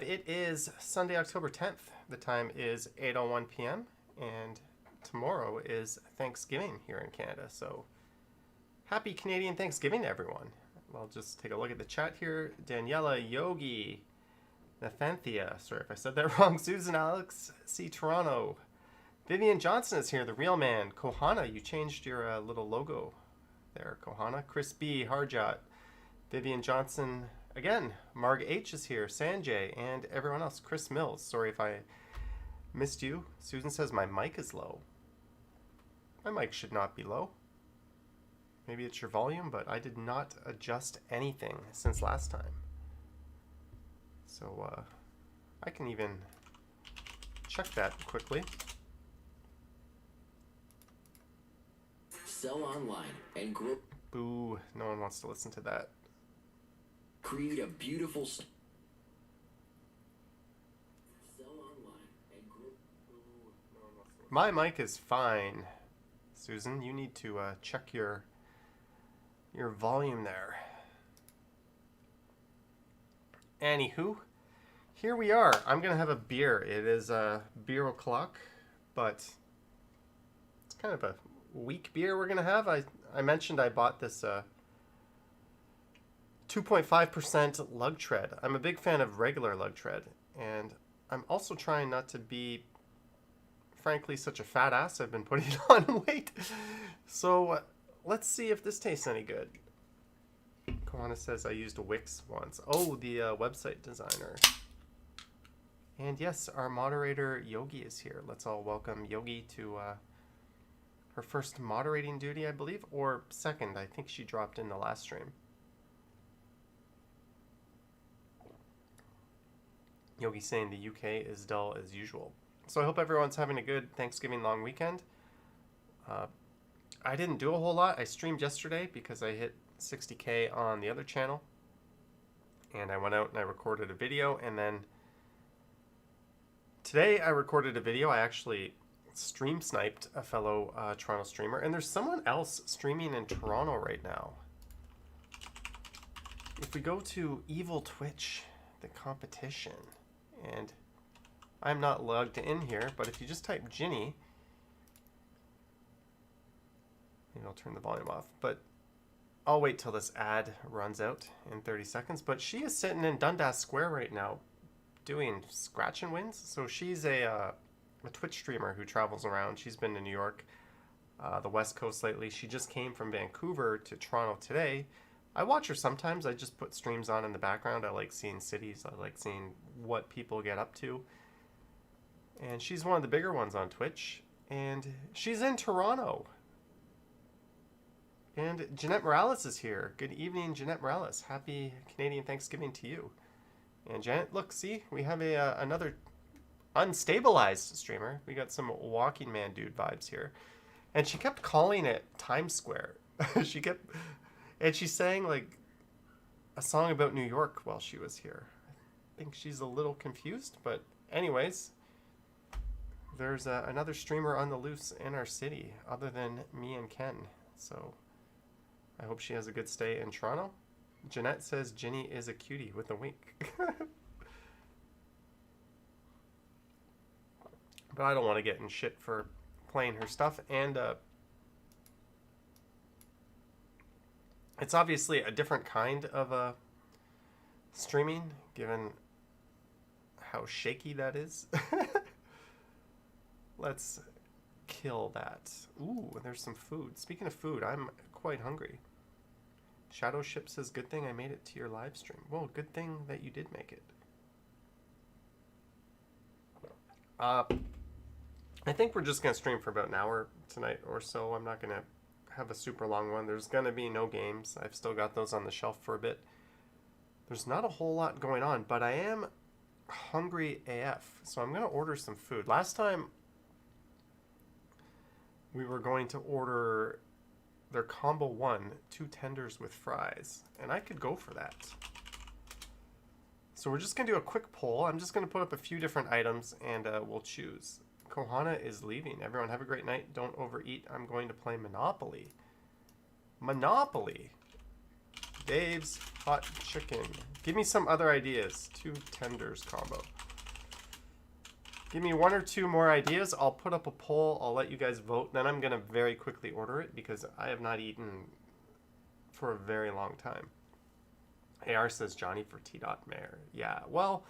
live. It is Sunday, October 10th. The time is 8:01 p.m. and tomorrow is Thanksgiving here in Canada. So happy Canadian Thanksgiving to everyone. I'll just take a look at the chat here. Daniela, Yogi, Nathanthia, sorry if I said that wrong. Susan, Alex, C. Toronto. Vivian Johnson is here, the real man. Kohana, you changed your little logo there, Kohana. Chris B, Harjot, Vivian Johnson, again, Marg H is here, Sanjay, and everyone else. Chris Mills, sorry if I missed you. Susan says my mic is low. My mic should not be low. Maybe it's your volume, but I did not adjust anything since last time. So I can even check that quickly. Sell online and grow. Boo, no one wants to listen to that. Create a beautiful. Sell online and grow. Boo, no one wants to listen. My mic is fine. Susan, you need to check your volume there. Anywho, here we are. I'm gonna have a beer. It is beer o'clock, but it's kind of a weak beer we're gonna have. I mentioned I bought this 2.5% lug tread. I'm a big fan of regular lug tread, and I'm also trying not to be, frankly, such a fat ass. I've been putting on weight. So let's see if this tastes any good. Koana says I used Wix once. Oh, the website designer. And yes, our moderator Yogi is here. Let's all welcome Yogi to her first moderating duty, I believe, or second. I think she dropped in the last stream. Yogi saying the UK is dull as usual. So I hope everyone's having a good Thanksgiving long weekend. I didn't do a whole lot. I streamed yesterday because I hit 60K on the other channel. And I went out and I recorded a video. And then today I recorded a video. I actually stream sniped a fellow Toronto streamer. And there's someone else streaming in Toronto right now. If we go to Evil Twitch, the competition, and I'm not logged in here, but if you just type Ginny, maybe I'll turn the volume off, but I'll wait till this ad runs out in 30 seconds. But she is sitting in Dundas Square right now doing scratch and wins. So she's a Twitch streamer who travels around. She's been to New York, the West Coast lately. She just came from Vancouver to Toronto today. I watch her sometimes. I just put streams on in the background. I like seeing cities. I like seeing what people get up to. And she's one of the bigger ones on Twitch. And she's in Toronto. And Jeanette Morales is here. Good evening, Jeanette Morales. Happy Canadian Thanksgiving to you. And Janet, look, see, we have another unstabilized streamer. We got some walking man dude vibes here. And she kept calling it Times Square. And she sang like a song about New York while she was here. I think she's a little confused, but anyways, there's another streamer on the loose in our city other than me and Ken. So I hope she has a good stay in Toronto. Jeanette says Ginny is a cutie with a wink. But I don't want to get in shit for playing her stuff. And it's obviously a different kind of streaming, given how shaky that is. Let's kill that. Ooh, there's some food. Speaking of food, I'm quite hungry. Shadow Ship says, good thing I made it to your live stream. Well, good thing that you did make it. I think we're just going to stream for about an hour tonight or so. I'm not going to have a super long one. There's going to be no games. I've still got those on the shelf for a bit. There's not a whole lot going on, but I am hungry AF. So I'm going to order some food. Last time we were going to order their combo 1, 2 tenders with fries, and I could go for that. So we're just going to do a quick poll. I'm just going to put up a few different items and we'll choose. Kohana is leaving. Everyone have a great night. Don't overeat. I'm going to play Monopoly. Monopoly. Dave's Hot Chicken. Give me some other ideas. 2 tenders combo. Give me 1 or 2 more ideas. I'll put up a poll. I'll let you guys vote. Then I'm going to very quickly order it because I have not eaten for a very long time. AR says Johnny for T.Mayor. Yeah, well,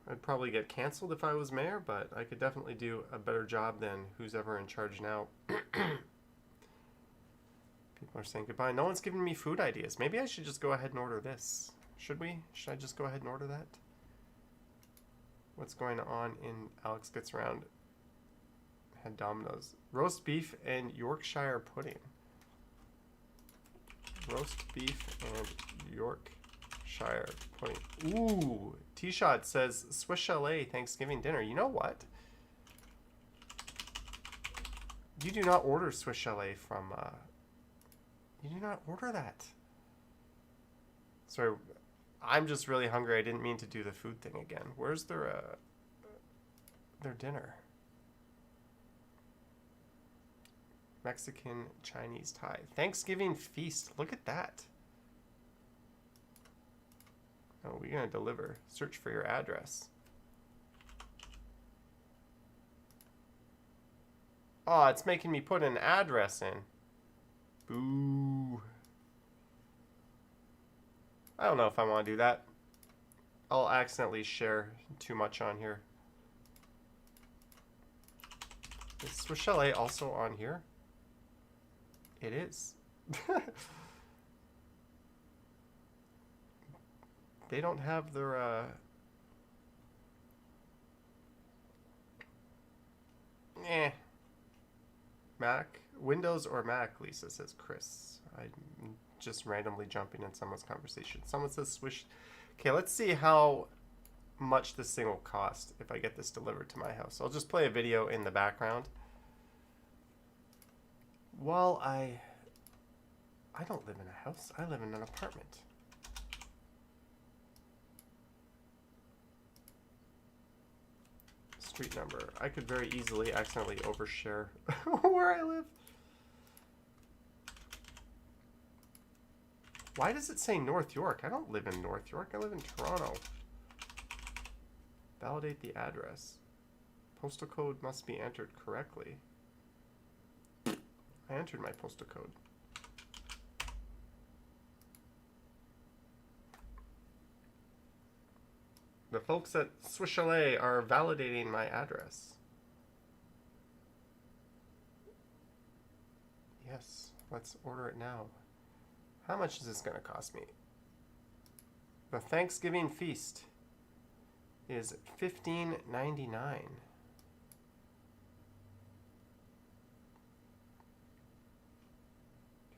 I'd probably get canceled if I was mayor, but I could definitely do a better job than who's ever in charge now. People are saying goodbye. No one's giving me food ideas. Maybe I should just go ahead and order this. Should we? Should I just go ahead and order that? What's going on in Alex Gets Around? Had Domino's. Roast beef and Yorkshire pudding. Roast beef and Yorkshire pudding. Ooh. T-Shot says Swiss Chalet Thanksgiving dinner. You know what? You do not order Swiss Chalet from... you do not order that. Sorry, I'm just really hungry. I didn't mean to do the food thing again. Where's their dinner? Mexican, Chinese, Thai. Thanksgiving feast. Look at that. Oh, we're going to deliver. Search for your address. Oh, it's making me put an address in. Boo. I don't know if I want to do that. I'll accidentally share too much on here. Is Swiss Chalet also on here? It is. They don't have their Mac, Windows or Mac, Lisa says Chris. I'm just randomly jumping in someone's conversation. Someone says Swish. Okay, let's see how much this thing will cost if I get this delivered to my house. I'll just play a video in the background. Well, I don't live in a house. I live in an apartment. Street number. I could very easily accidentally overshare where I live. Why does it say North York? I don't live in North York. I live in Toronto. Validate the address. Postal code must be entered correctly. I entered my postal code. The folks at Swiss Chalet are validating my address. Yes, let's order it now. How much is this going to cost me? The Thanksgiving feast is $15.99.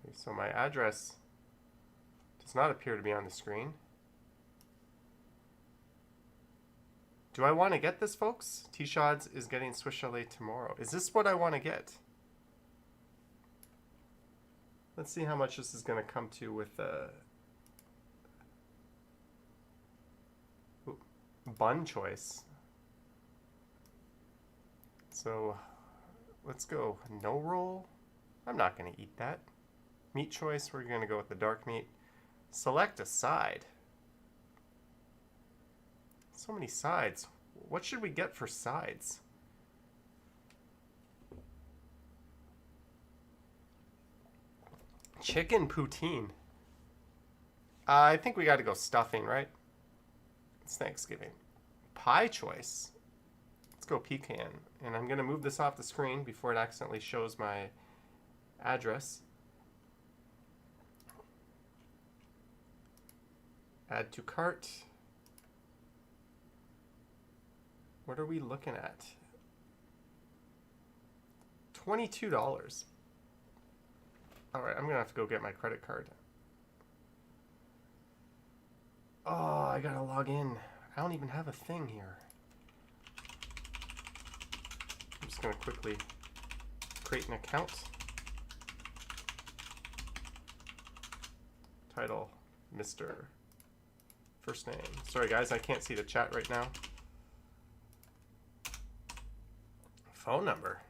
Okay, so my address does not appear to be on the screen. Do I want to get this, folks? T-Shods is getting Swiss Chalet tomorrow. Is this what I want to get? Let's see how much this is going to come to with bun choice. So let's go no roll. I'm not going to eat that. Meat choice, we're going to go with the dark meat. Select a side. So many sides. What should we get for sides? Chicken poutine. I think we got to go stuffing, right? It's Thanksgiving. Pie choice. Let's go pecan. And I'm going to move this off the screen before it accidentally shows my address. Add to cart. What are we looking at? $22. All right, I'm going to have to go get my credit card. Oh, I got to log in. I don't even have a thing here. I'm just going to quickly create an account. Title, Mr. First name. Sorry, guys, I can't see the chat right now. Phone number.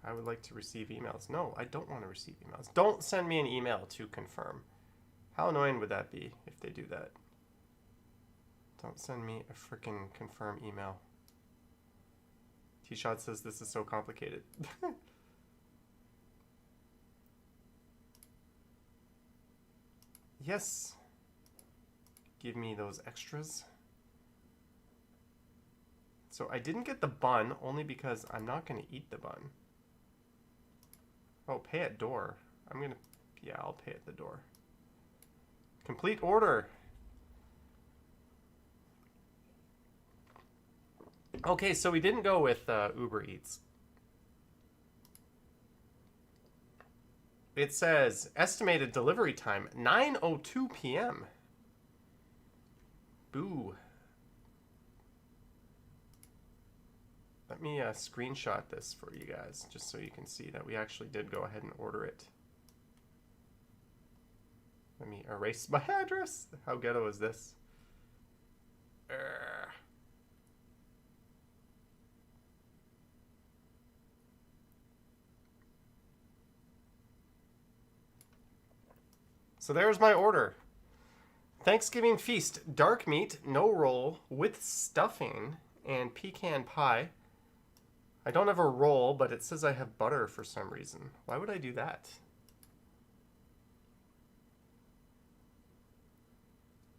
I would like to receive emails. No, I don't want to receive emails. Don't send me an email to confirm. How annoying would that be if they do that? Don't send me a freaking confirm email. T-Shot says this is so complicated. Yes. Give me those extras. So I didn't get the bun only because I'm not going to eat the bun. Oh, pay at door. I'm going to... Yeah, I'll pay at the door. Complete order. Okay, so we didn't go with Uber Eats. It says estimated delivery time 9:02 p.m. Boo. Let me screenshot this for you guys just so you can see that we actually did go ahead and order it. Let me erase my address. How ghetto is this? So there's my order. Thanksgiving feast, dark meat, no roll, with stuffing, and pecan pie. I don't have a roll, but it says I have butter for some reason. Why would I do that?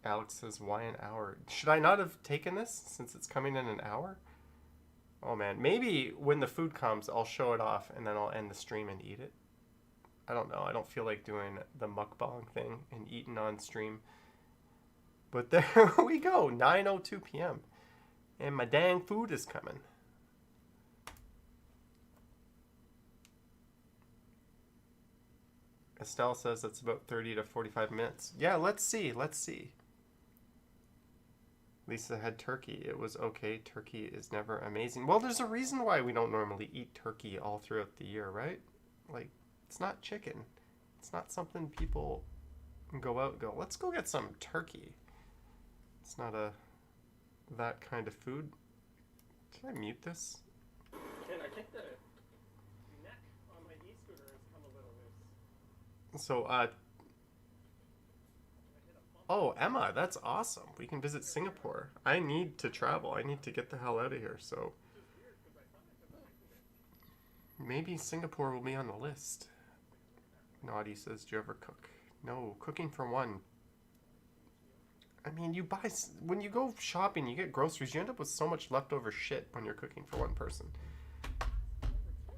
Alex says, why an hour? Should I not have taken this since it's coming in an hour? Oh man, maybe when the food comes, I'll show it off and then I'll end the stream and eat it. I don't know. I don't feel like doing the mukbang thing and eating on stream. But there we go, 9:02 p.m. And my dang food is coming. Estelle says it's about 30 to 45 minutes. Yeah, let's see. Let's see. Lisa had turkey. It was okay. Turkey is never amazing. Well, there's a reason why we don't normally eat turkey all throughout the year, right? Like, it's not chicken. It's not something people go out and go, let's go get some turkey. It's not that kind of food. Can I mute this? Ken, I think the neck on my e-scooter has come a little loose. So, oh, Emma, that's awesome. We can visit Singapore. I need to travel. I need to get the hell out of here, so maybe Singapore will be on the list. Naughty says, do you ever cook? No, cooking for one. I mean, you buy, when you go shopping, you get groceries, you end up with so much leftover shit when you're cooking for one person.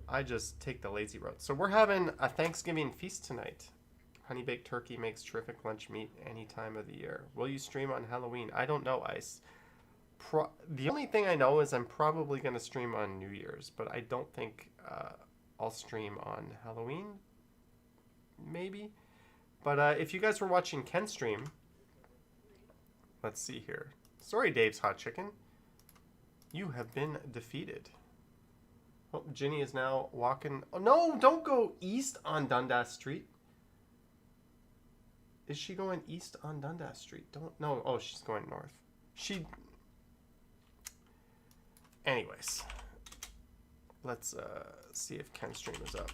I just take the lazy route. So we're having a Thanksgiving feast tonight. Honey baked turkey makes terrific lunch meat any time of the year. Will you stream on Halloween? I don't know, Ice. The only thing I know is I'm probably going to stream on New Year's, but I don't think I'll stream on Halloween. Maybe. But if you guys were watching Ken stream, let's see here. Sorry, Dave's Hot Chicken. You have been defeated. Oh, Ginny is now walking. Oh, no, don't go east on Dundas Street. Is she going east on Dundas Street? Don't know. Oh, she's going north. Anyways, let's see if Ken's stream is up.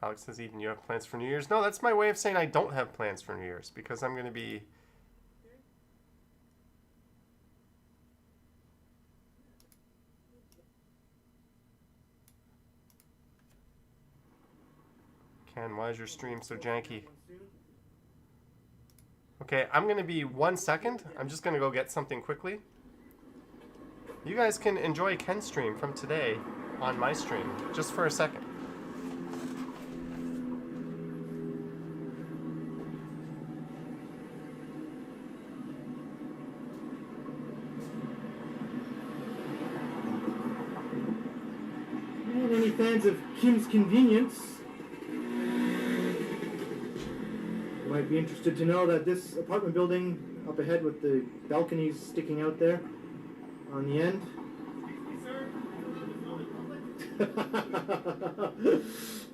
Alex says, Eden, you have plans for New Year's? No, that's my way of saying I don't have plans for New Year's because I'm going to be... Ken, why is your stream so janky? Okay, I'm going to be 1 second. I'm just going to go get something quickly. You guys can enjoy Ken's stream from today on my stream, just for a second. And any fans of Kim's Convenience might be interested to know that this apartment building up ahead with the balconies sticking out there on the end.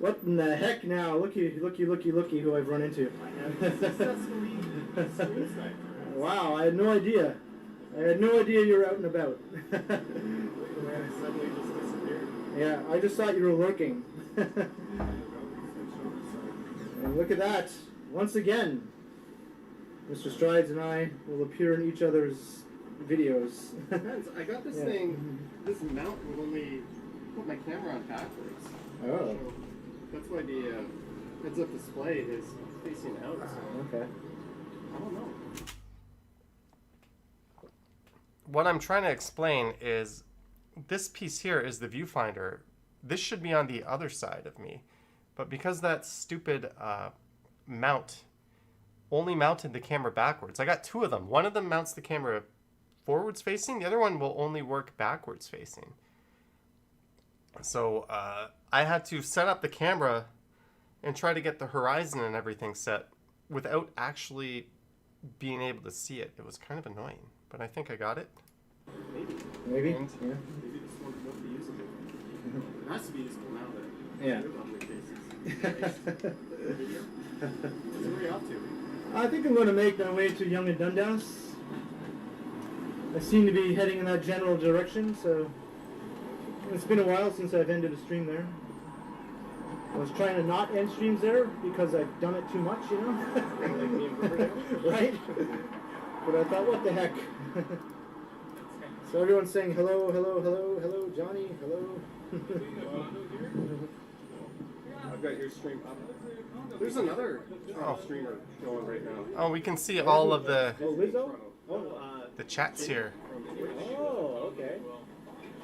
What in the heck now? Looky who I've run into. Successfully stream sniped. Wow, I had no idea. You were out and about. Man, I suddenly just disappeared. Yeah, I just thought you were lurking. And look at that. Once again, Mr. Strides and I will appear in each other's videos. Depends. I got this thing, this mount would only put my camera on backwards. Oh. So that's why the heads-up display is facing out. So Okay. I don't know. What I'm trying to explain is this piece here is the viewfinder. This should be on the other side of me. But because that stupid mount only mounted the camera backwards, I got two of them. One of them mounts the camera forwards facing. The other one will only work backwards facing. So I had to set up the camera and try to get the horizon and everything set without actually being able to see it. It was kind of annoying, but I think I got it. Maybe? And Yeah. maybe this one won't be usable. It has to be usable now that Yeah. your lovely faces. What are you up to? I think I'm going to make my way to Young and Dundas. I seem to be heading in that general direction, so it's been a while since I've ended a stream there. I was trying to not end streams there because I've done it too much, you know? Right? But I thought, what the heck? So everyone's saying hello, Johnny, hello. I've got your stream up. There's another streamer going right now. Oh, we can see all all of of the Lizzo? Oh, chats here. oh, okay.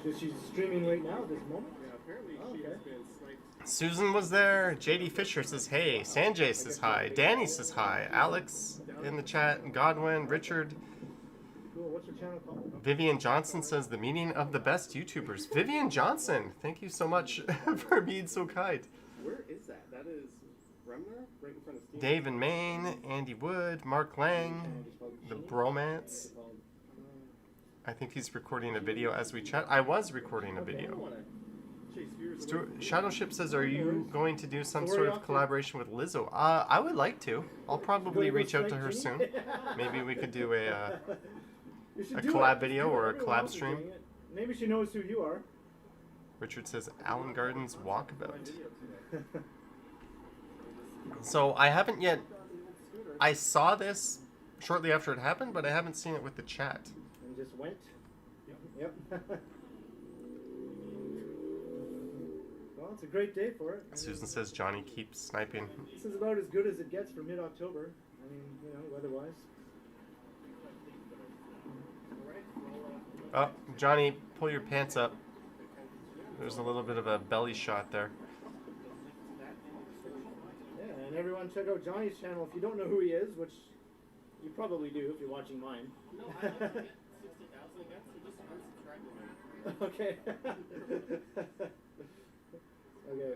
So she's streaming right now at this moment? Yeah, apparently Oh, she okay. has been sniped. Susan was there. JD Fisher says hey. Sanjay says hi. Danny says hi. Alex in the chat. Godwin. Richard. Cool. What's your channel called? Vivian Johnson says the meeting of the best YouTubers. Vivian Johnson, thank you so much for being so kind. Where is that? That is Remner, right in front of Steve. Dave in Maine, Andy Wood, Mark Lang, the Bromance. I think he's recording a video as we chat. I was recording a video. Shadowship says, are you going to do some sort of collaboration with Lizzo? I would like to. I'll probably reach out to her soon. Maybe we could do a collab video or a collab stream. Maybe she knows who you are. Richard says, Allen Gardens Walkabout. So I haven't yet... I saw this shortly after it happened, but I haven't seen it with the chat. And just went? Yep. Well, it's a great day for it. Susan says, Johnny keeps sniping. This is about as good as it gets for mid-October. I mean, you know, weather-wise. Oh, Johnny, pull your pants up. There's a little bit of a belly shot there. Yeah, and everyone check out Johnny's channel if you don't know who he is, which you probably do if you're watching mine. No, I don't get 60,000 again, so just unsubscribe. Okay. Okay.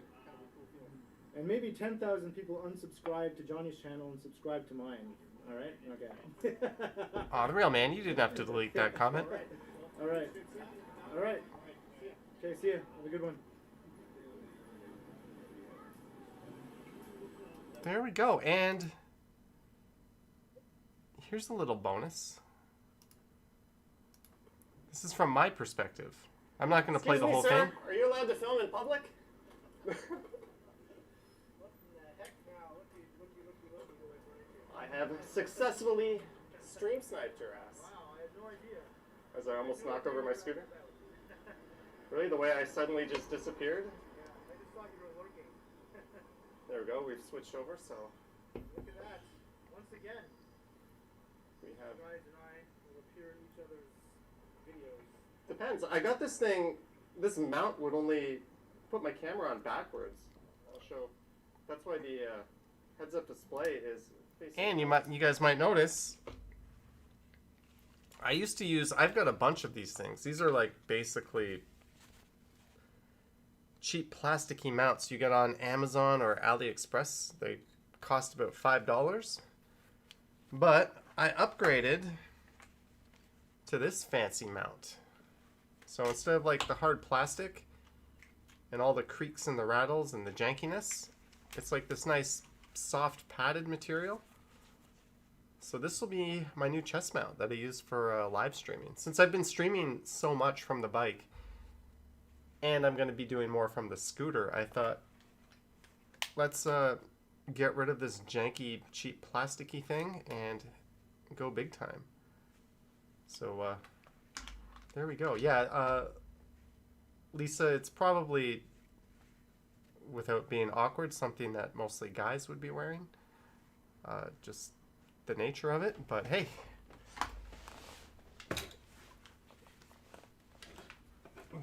And maybe 10,000 people unsubscribe to Johnny's channel and subscribe to mine. All right? Okay. Oh, the real man, you didn't have to delete that comment. All right. All right. Okay, see ya. Have a good one. There we go. And here's a little bonus. This is from my perspective. I'm not going to play the whole thing. Are you allowed to film in public? I have successfully stream sniped your ass. Wow, I had no idea. As I almost knocked over my scooter. Really? The way I suddenly just disappeared? Yeah, I just thought you were lurking. There we go. We've switched over, so Look at that. Once again, we have... guys and I will appear in each other's videos. Depends. I got this thing... This mount would only put my camera on backwards. I'll show... That's why the heads-up display is facing... And you guys might notice, I used to use... I've got a bunch of these things. These are like basically cheap plasticky mounts you get on Amazon or AliExpress. They cost about $5. But I upgraded to this fancy mount. So instead of like the hard plastic, and all the creaks and the rattles and the jankiness. It's like this nice soft padded material. So this will be my new chest mount that I use for live streaming. Since I've been streaming so much from the bike, and I'm going to be doing more from the scooter, I thought, let's get rid of this janky, cheap, plasticky thing and go big time. So there we go. Yeah, Lisa, it's probably, without being awkward, something that mostly guys would be wearing. Just the nature of it, but hey.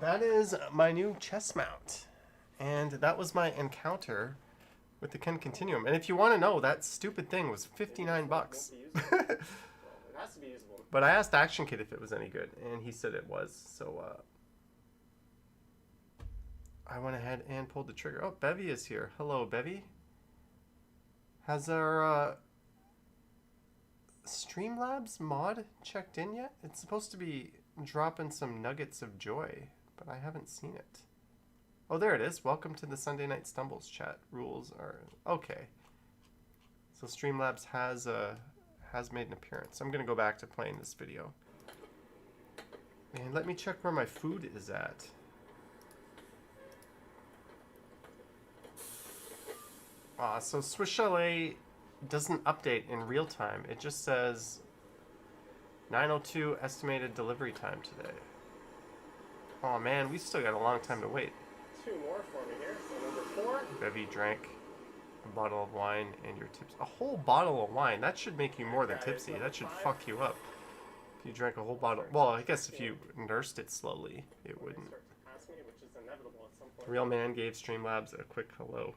That is my new chest mount. And that was my encounter with the Ken Continuum. And if you want to know, that stupid thing was 59 bucks. It has to be usable. But I asked Action Kid if it was any good, and he said it was. So I went ahead and pulled the trigger. Oh, Bevy is here. Hello, Bevy. Has our Streamlabs mod checked in yet? It's supposed to be dropping some nuggets of joy, but I haven't seen it. Oh, there it is. Welcome to the Sunday Night Stumbles chat. Rules are okay. So Streamlabs has made an appearance. I'm gonna go back to playing this video, and let me check where my food is at. So Swiss Chalet doesn't update in real time. It just says 9:02 estimated delivery time today. Oh man, we still got a long time to wait. 2 more for me here. So number 4. Bevy drank a bottle of wine and you're tipsy. A whole bottle of wine? That should make you more than tipsy. That should fuck you up. If you drank a whole bottle. Well, I guess if you nursed it slowly, it wouldn't. Start to pass me, which is inevitable at some point. Real man gave Streamlabs a quick hello.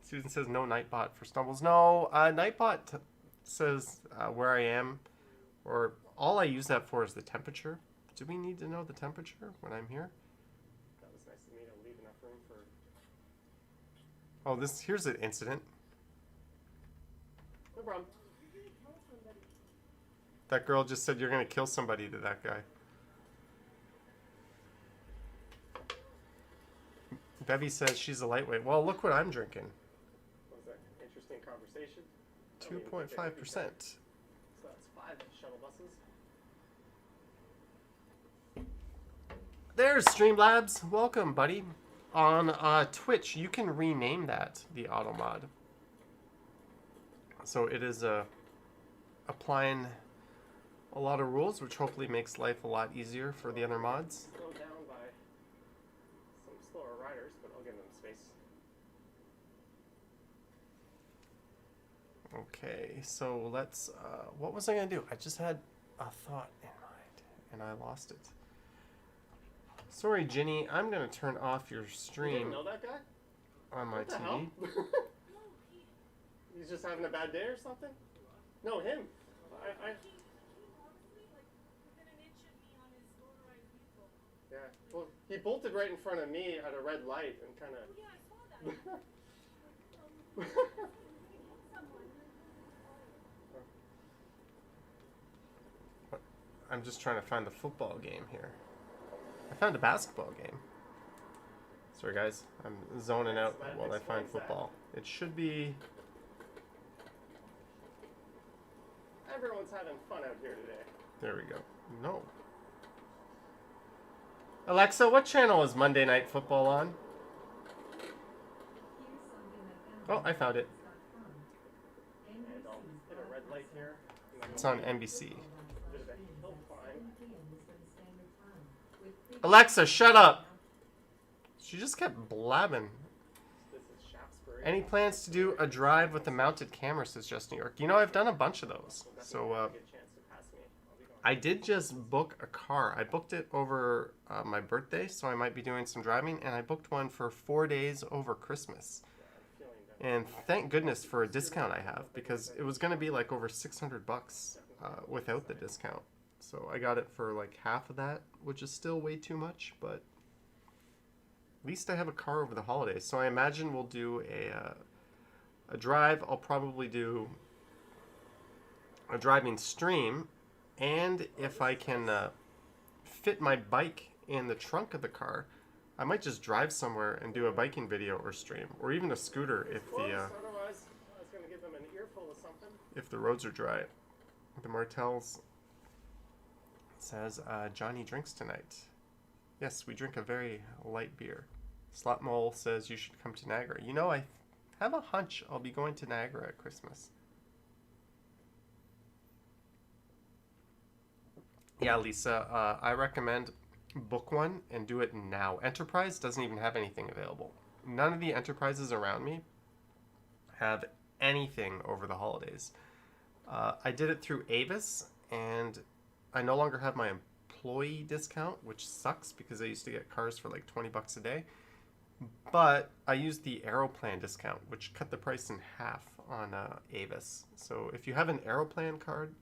Susan says no Nightbot for Stumbles. No, Nightbot says where I am, or all I use that for is the temperature. Do we need to know the temperature when I'm here? That was nice of me to leave enough room for... Oh, here's an incident. No problem. That girl just said you're gonna kill somebody to that guy. Bevy says she's a lightweight. Well, look what I'm drinking. Was that interesting conversation? 2.5%. So that's 5 shuttle buses. There's Streamlabs. Welcome, buddy. On Twitch, you can rename that the auto mod. So it is applying a lot of rules, which hopefully makes life a lot easier for the other mods. Slowed down by some slower riders, but I'll give them space. Okay, so let's, what was I going to do? I just had a thought in mind, and I lost it. Sorry, Ginny, I'm going to turn off your You stream didn't know that guy? on my What the TV. hell? He's just having a bad day or something? No, him. Yeah. Well, he bolted right in front of me at a red light and kind of... I'm just trying to find the football game here. I found a basketball game. Sorry, guys. I'm zoning out while I find football. It should be... Everyone's having fun out here today. There we go. No. Alexa, what channel is Monday Night Football on? Oh, I found it. And I'll hit a red light here. It's on NBC. Bit of a hill climb. Alexa, shut up! She just kept blabbing. This is Shaftesbury. Any plans to do a drive with a mounted camera, says Just New York. You know, I've done a bunch of those. So, Get a chance to pass me. I'll be going. I did just book a car. I booked it over my birthday, so I might be doing some driving, and I booked one for 4 days over Christmas. Feeling that And thank goodness for a discount I have, because it was going to be like over 600 bucks without the discount. So I got it for like half of that, which is still way too much, but at least I have a car over the holidays. So I imagine we'll do a drive. I'll probably do a driving stream, and if I can fit my bike in the trunk of the car, I might just drive somewhere and do a biking video or stream, or even a scooter if Close, otherwise I was gonna give them an earful of something. if the roads are dry. The Martels says Johnny drinks tonight. Yes, we drink a very light beer. Slot Mole says you should come to Niagara. You know, I have a hunch I'll be going to Niagara at Christmas. Yeah, Lisa, I recommend book one and do it now. Enterprise doesn't even have anything available. None of the enterprises around me have anything over the holidays. I did it through Avis, and I no longer have my employee discount, which sucks because I used to get cars for like 20 bucks a day. But I used the Aeroplan discount, which cut the price in half on Avis. So if you have an Aeroplan card,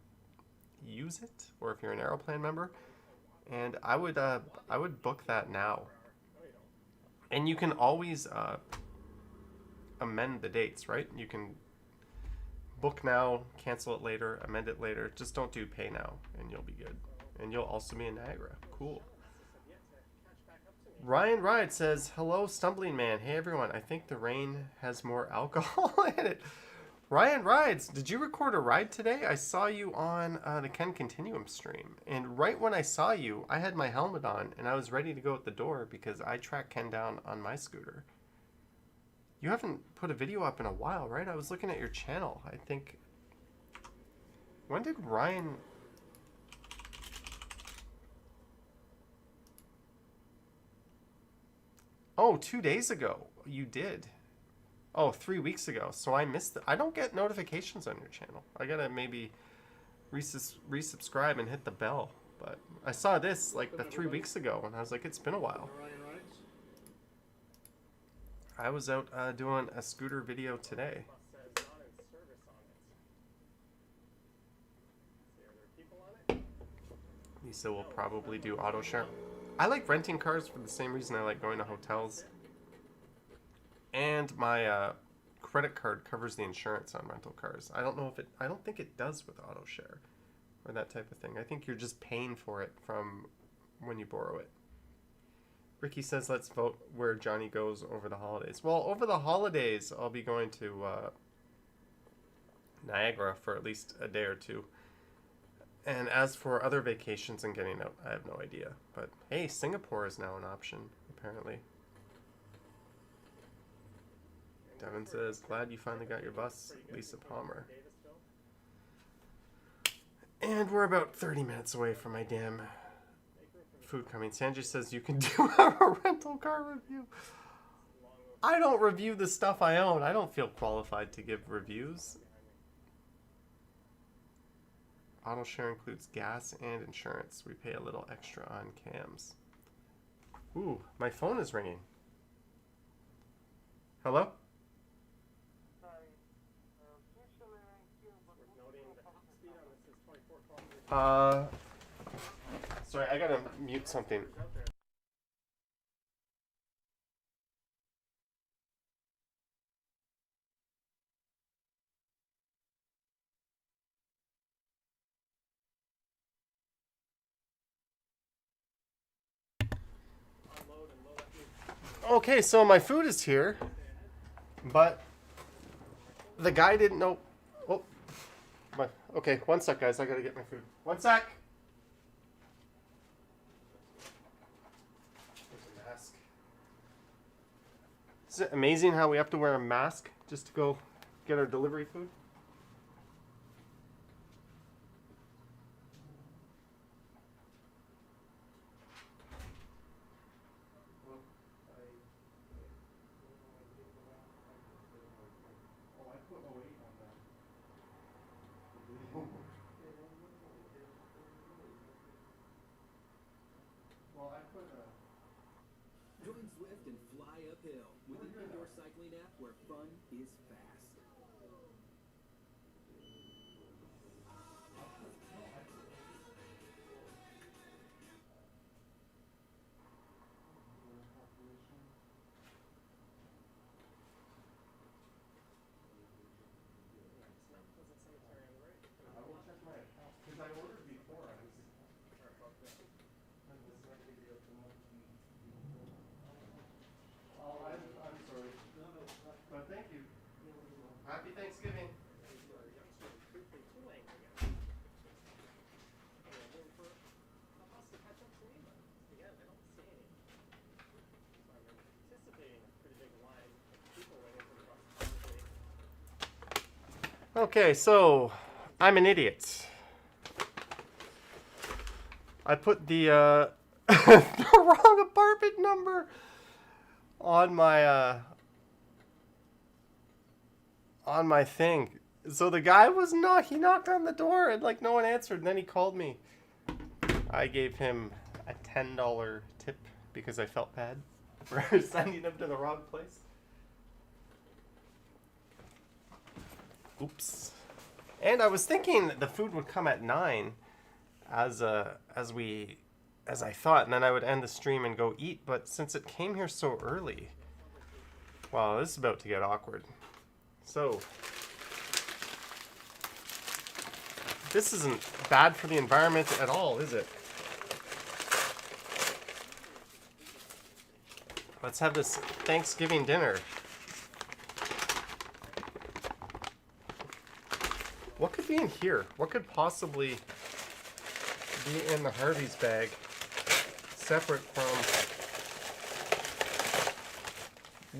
use it, or if you're an Aeroplan member, and I would book that now. And you can always amend the dates, right? You can book now, cancel it later, amend it later. Just don't do pay now, and you'll be good. And you'll also be in Niagara. Cool. Ryan Ride says, hello, Stumbling Man. Hey, everyone. I think the rain has more alcohol in it. Ryan Rides, did you record a ride today? I saw you on the Ken Continuum stream. And right when I saw you, I had my helmet on, and I was ready to go at the door because I track Ken down on my scooter. You haven't put a video up in a while, right? I was looking at your channel. I think... When did Ryan... Oh, 2 days ago. You did. Oh, 3 weeks ago. So I missed it. I don't get notifications on your channel. I gotta maybe resubscribe and hit the bell. But I saw this like the 3 weeks ago, and I was like, it's been a while. I was out doing a scooter video today. Lisa will probably do auto share. I like renting cars for the same reason I like going to hotels. And my credit card covers the insurance on rental cars. I don't know if it... I don't think it does with auto share or that type of thing. I think you're just paying for it from when you borrow it. Ricky says, let's vote where Johnny goes over the holidays. Well, over the holidays, I'll be going to Niagara for at least a day or two. And as for other vacations and getting out, I have no idea. But hey, Singapore is now an option, apparently. Devin says, glad you finally got your bus, Lisa Palmer. And we're about 30 minutes away from my damn food coming. Sanjay says you can do a rental car review. I don't review the stuff I own. I don't feel qualified to give reviews. Auto share includes gas and insurance. We pay a little extra on cams. Ooh, my phone is ringing. Hello? Sorry, I gotta mute something. Okay, so my food is here, but the guy didn't know. Oh, okay, one sec, guys. I gotta get my food. One sec. There's a mask. Is it amazing how we have to wear a mask just to go get our delivery food? Join Swift and fly uphill with an indoor cycling app where fun is fast. Okay, so I'm an idiot. I put the the wrong apartment number on my thing. So the guy he knocked on the door and like no one answered, and then he called me. I gave him a $10 tip because I felt bad for sending him to the wrong place. Oops. And I was thinking the food would come at 9 as I thought, and then I would end the stream and go eat, but since it came here so early, wow, this is about to get awkward. So this isn't bad for the environment at all, is it? Let's have this Thanksgiving dinner. What could be in here? What could possibly be in the Harvey's bag separate from...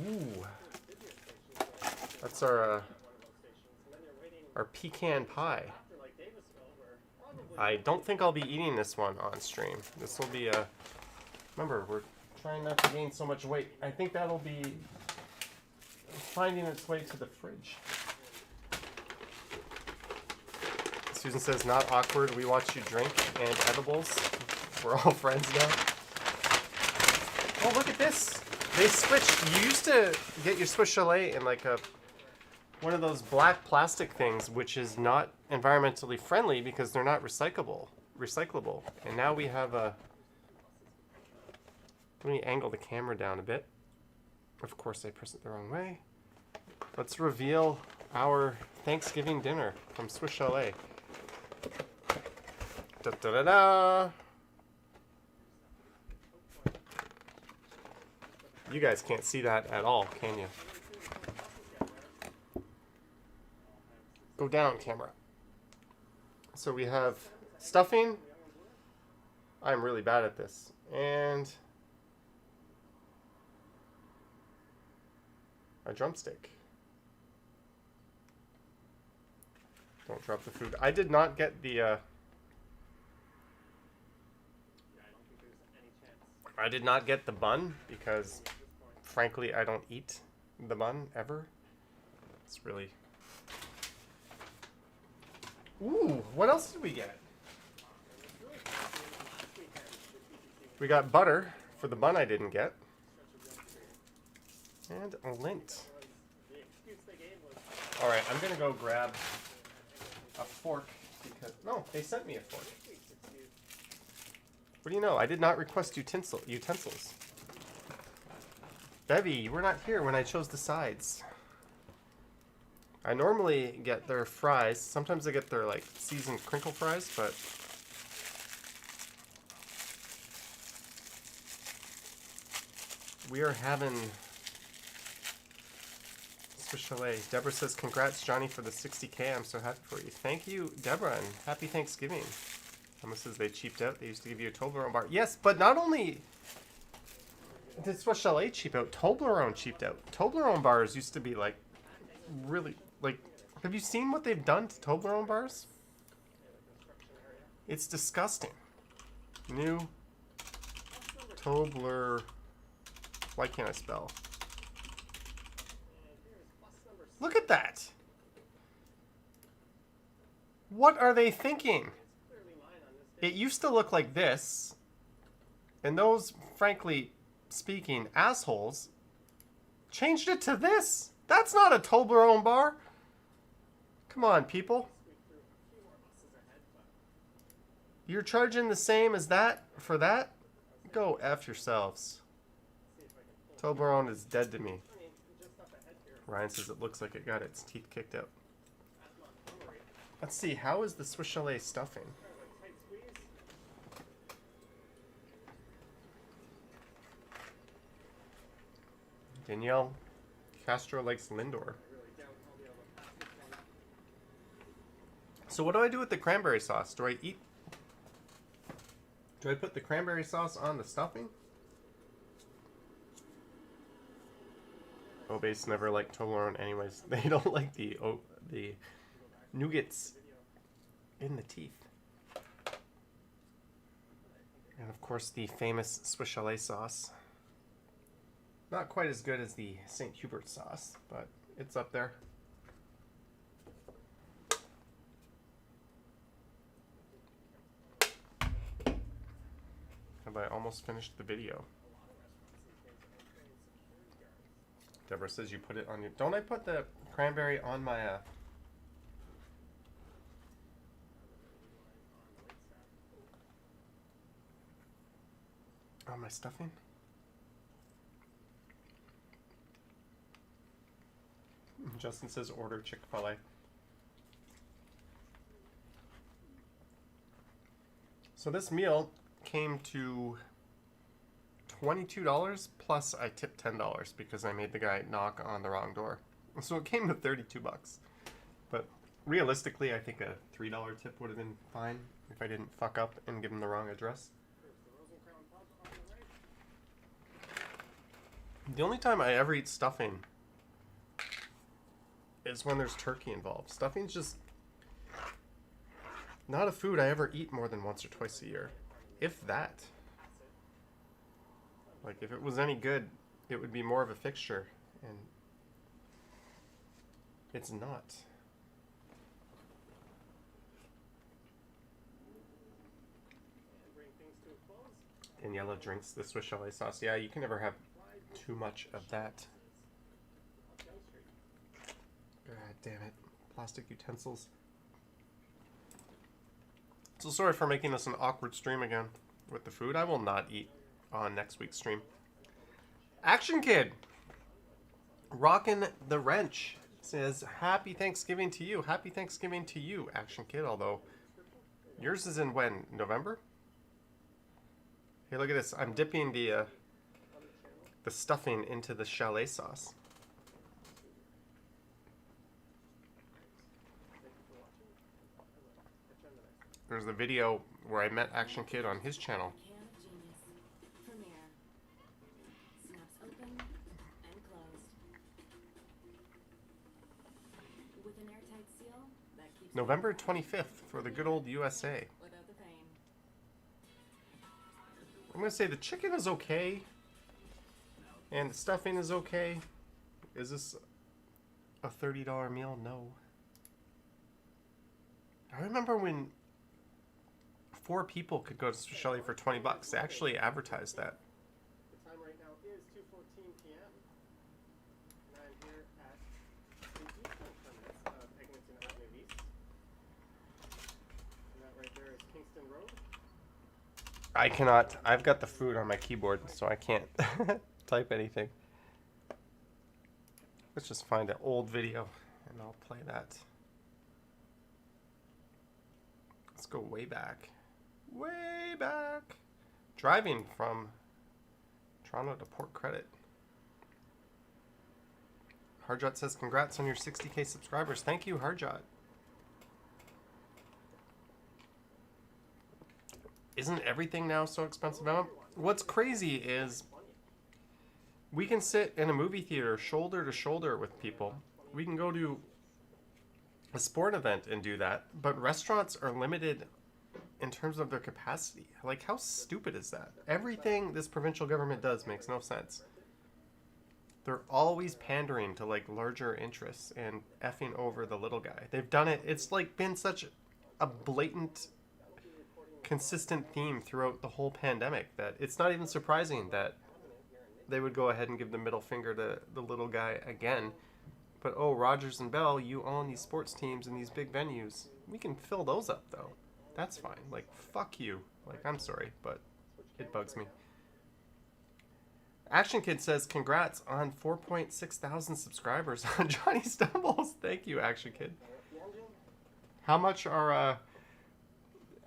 Ooh. That's our pecan pie. I don't think I'll be eating this one on stream. This will be a... Remember, we're trying not to gain so much weight. I think that'll be finding its way to the fridge. Susan says, not awkward. We watch you drink and edibles. We're all friends now. Oh, look at this. They switched. You used to get your Swiss Chalet in like one of those black plastic things, which is not environmentally friendly because they're not recyclable. And now we have a... Let me angle the camera down a bit. Of course, I pressed it the wrong way. Let's reveal our Thanksgiving dinner from Swiss Chalet. Da da da da. You guys can't see that at all, can you? Go down, camera. So we have stuffing. I'm really bad at this. And a drumstick. Don't drop the food. I did not get the... I did not get the bun because, frankly, I don't eat the bun ever. It's really... Ooh, what else did we get? We got butter for the bun I didn't get. And a lint. Alright, I'm going to go grab a fork because... No, they sent me a fork. What do you know? I did not request utensils. Bevy, you were not here when I chose the sides. I normally get their fries. Sometimes I get their like seasoned crinkle fries, but we are having Swiss Chalet. Deborah says, congrats, Johnny, for the 60K. I'm so happy for you. Thank you, Deborah, and happy Thanksgiving. Emma says they cheaped out. They used to give you a Toblerone bar. Yes, but not only did Swiss Chalet cheap out, Toblerone cheaped out. Toblerone bars used to be like really, like, have you seen what they've done to Toblerone bars? It's disgusting. New Tobler... Why can't I spell? Look at that! What are they thinking? It used to look like this, and those, frankly speaking, assholes changed it to this. That's not a Toblerone bar. Come on, people. You're charging the same as that for that? Go F yourselves. Toblerone is dead to me. Ryan says it looks like it got its teeth kicked out. Let's see, how is the Swiss Chalet stuffing? Danielle Castro likes Lindor. So what do I do with the cranberry sauce? Do I put the cranberry sauce on the stuffing? Obeys never liked Toblerone anyways. They don't like the nougats in the teeth. And of course the famous Swiss Chalet sauce. Not quite as good as the St. Hubert sauce, but it's up there. Have I almost finished the video? Deborah says you put it on your... Don't I put the cranberry on my... on my stuffing? Justin says order Chick-fil-A. So this meal came to $22 plus I tipped $10 because I made the guy knock on the wrong door. So it came to $32. But realistically, I think a $3 tip would have been fine if I didn't fuck up and give him the wrong address. The only time I ever eat stuffing is when there's turkey involved. Stuffing's just not a food I ever eat more than once or twice a year. If that. Like, if it was any good, it would be more of a fixture. And it's not. Daniela drinks the Swiss Chalet sauce. Yeah, you can never have too much of that. God damn it. Plastic utensils. So sorry for making this an awkward stream again with the food. I will not eat on next week's stream. Action Kid! Rockin' the Wrench says, Happy Thanksgiving to you. Happy Thanksgiving to you, Action Kid. Although, yours is in when? November? Hey, look at this. I'm dipping the stuffing into the chalet sauce. There's the video where I met Action Kid on his channel. November 25th for the good old USA. I'm going to say the chicken is okay. And the stuffing is okay. Is this a $30 meal? No. I remember when 4 people could go to Chalet for $20. They actually advertised that. The time right now is 2:14 p.m. And I'm here at the eastern terminus of Eglinton Avenue East. And that right there is Kingston Road. I cannot. I've got the food on my keyboard, so I can't type anything. Let's just find an old video, and I'll play that. Let's go way back. Way back. Driving from Toronto to Port Credit. Harjot says, congrats on your 60K subscribers. Thank you, Harjot. Isn't everything now so expensive, Emma? What's crazy is we can sit in a movie theater shoulder to shoulder with people. We can go to a sport event and do that, but restaurants are limited in terms of their capacity. Like, how stupid is that? Everything this provincial government does makes no sense. They're always pandering to, like, larger interests and effing over the little guy. They've done it. It's, like, been such a blatant, consistent theme throughout the whole pandemic that it's not even surprising that they would go ahead and give the middle finger to the little guy again. But, oh, Rogers and Bell, you own these sports teams and these big venues. We can fill those up, though. That's fine. Like, fuck you. Like, I'm sorry, but it bugs me. Action Kid says, congrats on 4.6 thousand subscribers on Johnny Stumbles. Thank you, Action Kid. How much are,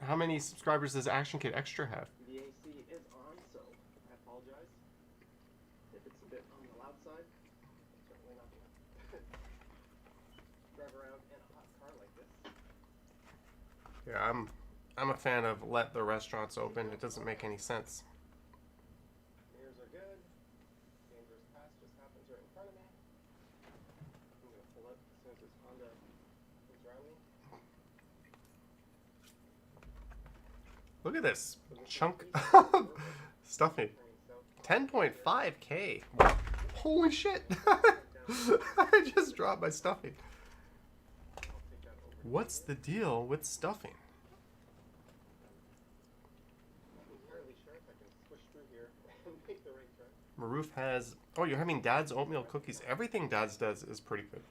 how many subscribers does Action Kid Extra have? The AC is on, so I apologize if it's a bit on the loud side. Certainly not gonna drive around in a hot car like this. Yeah, I'm a fan of let the restaurants open. It doesn't make any sense. Mirrors are good. Dangerous pass just happens right in front of me. I'm gonna pull up as soon as this Honda comes around me. Look at this chunk of stuffing. 10.5K. Holy shit. I just dropped my stuffing. What's the deal with stuffing? Maroof has... Oh, you're having Dad's oatmeal cookies. Everything Dad's does is pretty good.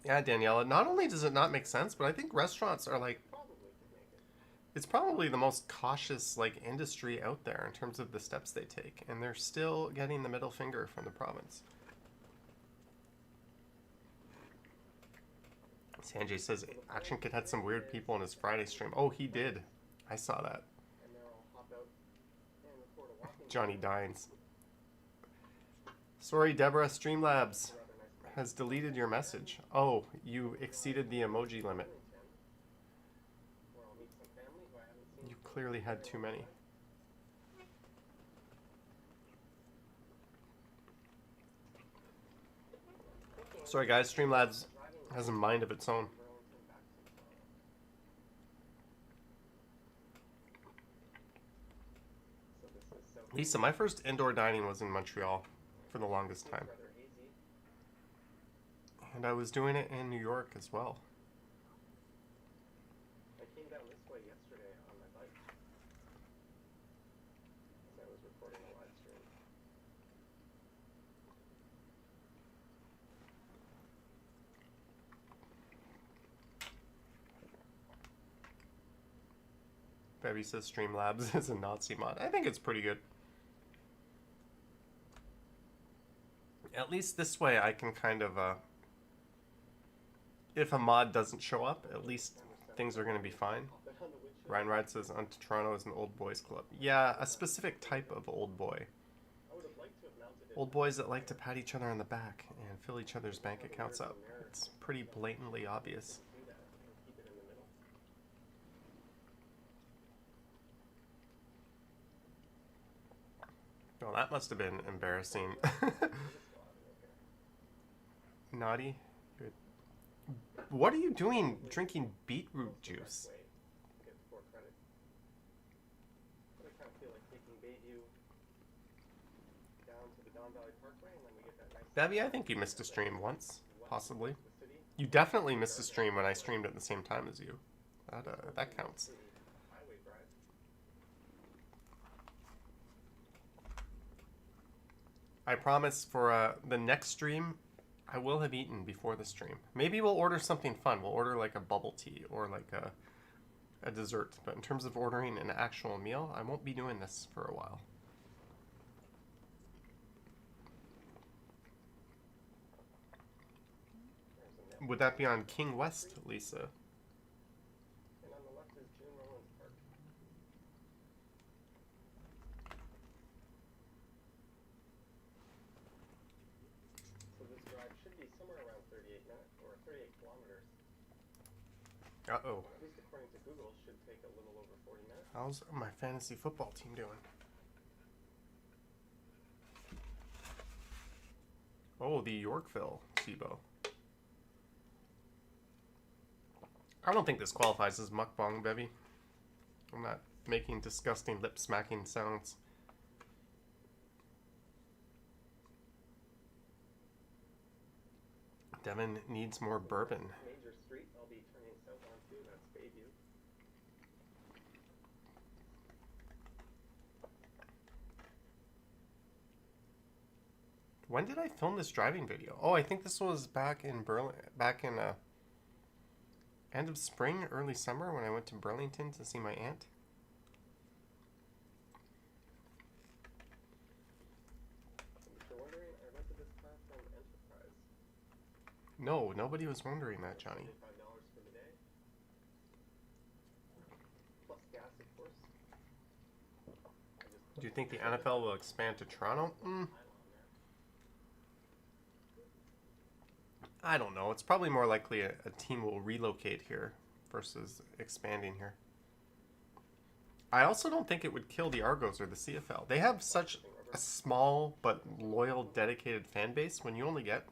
Yeah, Daniela, not only does it not make sense, but I think restaurants are like... It's probably the most cautious like industry out there in terms of the steps they take. And they're still getting the middle finger from the province. Sanjay says Action Kid had some weird people in his Friday stream. Oh, he did. I saw that. Johnny Dines. Sorry, Deborah, Streamlabs has deleted your message. Oh, you exceeded the emoji limit. You clearly had too many. Sorry guys, Streamlabs has a mind of its own. Lisa, my first indoor dining was in Montreal for the longest time. And I was doing it in New York as well. I came down this way yesterday on my bike. As I was recording a live stream. Bevy says Streamlabs is a Nazi mod. I think it's pretty good. At least this way I can kind of, if a mod doesn't show up, at least things are going to be fine. Ryan Ride says, on Toronto is an old boys club. Yeah, a specific type of old boy. Old boys that like to pat each other on the back and fill each other's bank accounts up. It's pretty blatantly obvious. Well, that must have been embarrassing. Naughty. Good. What are you doing drinking beetroot juice? Bevy, I think you missed a stream once, possibly. You definitely missed a stream when I streamed at the same time as you. That counts. I promise for the next stream, I will have eaten before the stream. Maybe we'll order something fun. We'll order like a bubble tea or like a dessert. But in terms of ordering an actual meal, I won't be doing this for a while. Would that be on King West, Lisa? Uh-oh. At least according to Google, should take a little over 40 minutes. How's my fantasy football team doing? Oh, the Yorkville SIBO. I don't think this qualifies as mukbang, Bevy. I'm not making disgusting lip-smacking sounds. Devin needs more bourbon. Major street I'll be turning south onto, that's Bayview. When did I film this driving video? Oh, I think this was back in Berlin, end of spring, early summer, when I went to Burlington to see my aunt. If you're wondering, I rented this car from Enterprise. No, nobody was wondering that, Johnny. $5 for the day. Plus gas, of course. Do you think the NFL will expand to Toronto? I don't know. It's probably more likely a team will relocate here versus expanding here. I also don't think it would kill the Argos or the CFL. They have such a small but loyal, dedicated fan base. When you only get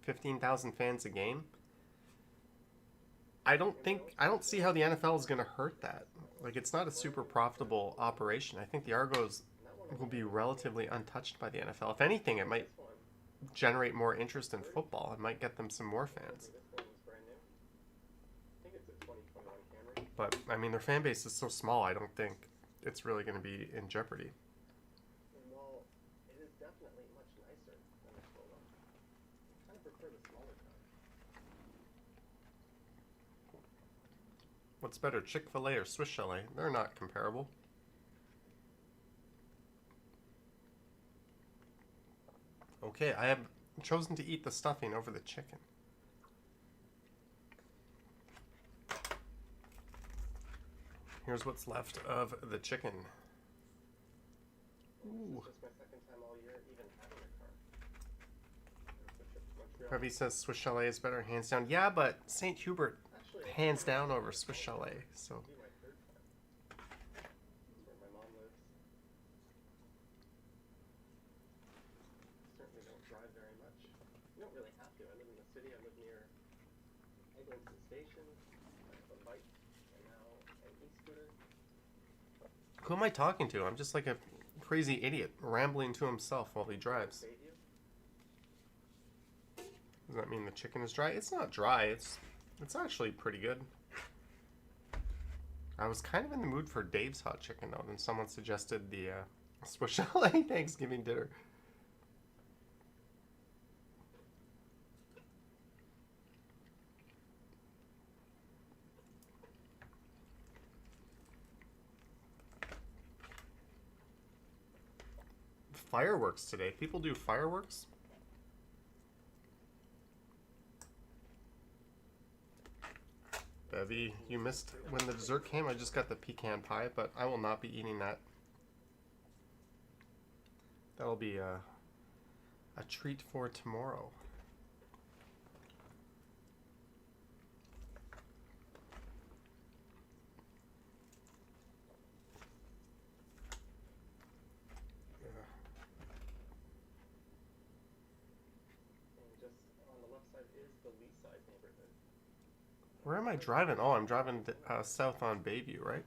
15,000 fans a game, I don't see how the NFL is going to hurt that. Like, it's not a super profitable operation. I think the Argos will be relatively untouched by the NFL. If anything, it might generate more interest in football. It might get them some more fans. But, I mean, their fan base is so small, I don't think it's really going to be in jeopardy. Well, it is definitely much nicer than the Polo. I kind of prefer the smaller car. What's better, Chick-fil-A or Swiss Chalet? They're not comparable. Okay, I have chosen to eat the stuffing over the chicken. Here's what's left of the chicken. Ooh. This is my second time all year even having a car. Ravi says Swiss Chalet is better, hands down. Yeah, but St. Hubert, hands down over Swiss Chalet. So. It'll be my third time. That's where my mom lives. Certainly don't drive very much. You don't really have to. I live in the city. I live near Eglinton Station. I have a bike and now an e-scooter. Who am I talking to? I'm just like a crazy idiot rambling to himself while he drives. Save you. Does that mean the chicken is dry? It's not dry. It's actually pretty good. I was kind of in the mood for Dave's hot chicken though. Then someone suggested the Swiss Chalet Thanksgiving dinner. Fireworks today. People do fireworks? Bevy, you missed when the dessert came. I just got the pecan pie, but I will not be eating that. That'll be a treat for tomorrow. Where am I driving? Oh, I'm driving south on Bayview, right?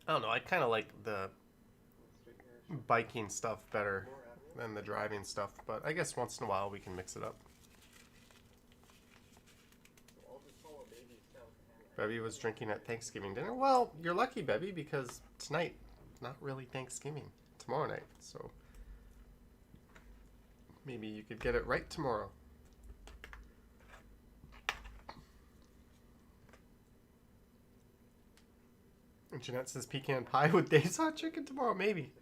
I don't know. I kind of like the biking stuff better than the driving stuff, but I guess once in a while we can mix it up. Bevy was drinking at Thanksgiving dinner. Well, you're lucky, Bevy, because tonight, not really Thanksgiving. Tomorrow night, so maybe you could get it right tomorrow. And Jeanette says pecan pie with Dave's hot chicken tomorrow, maybe.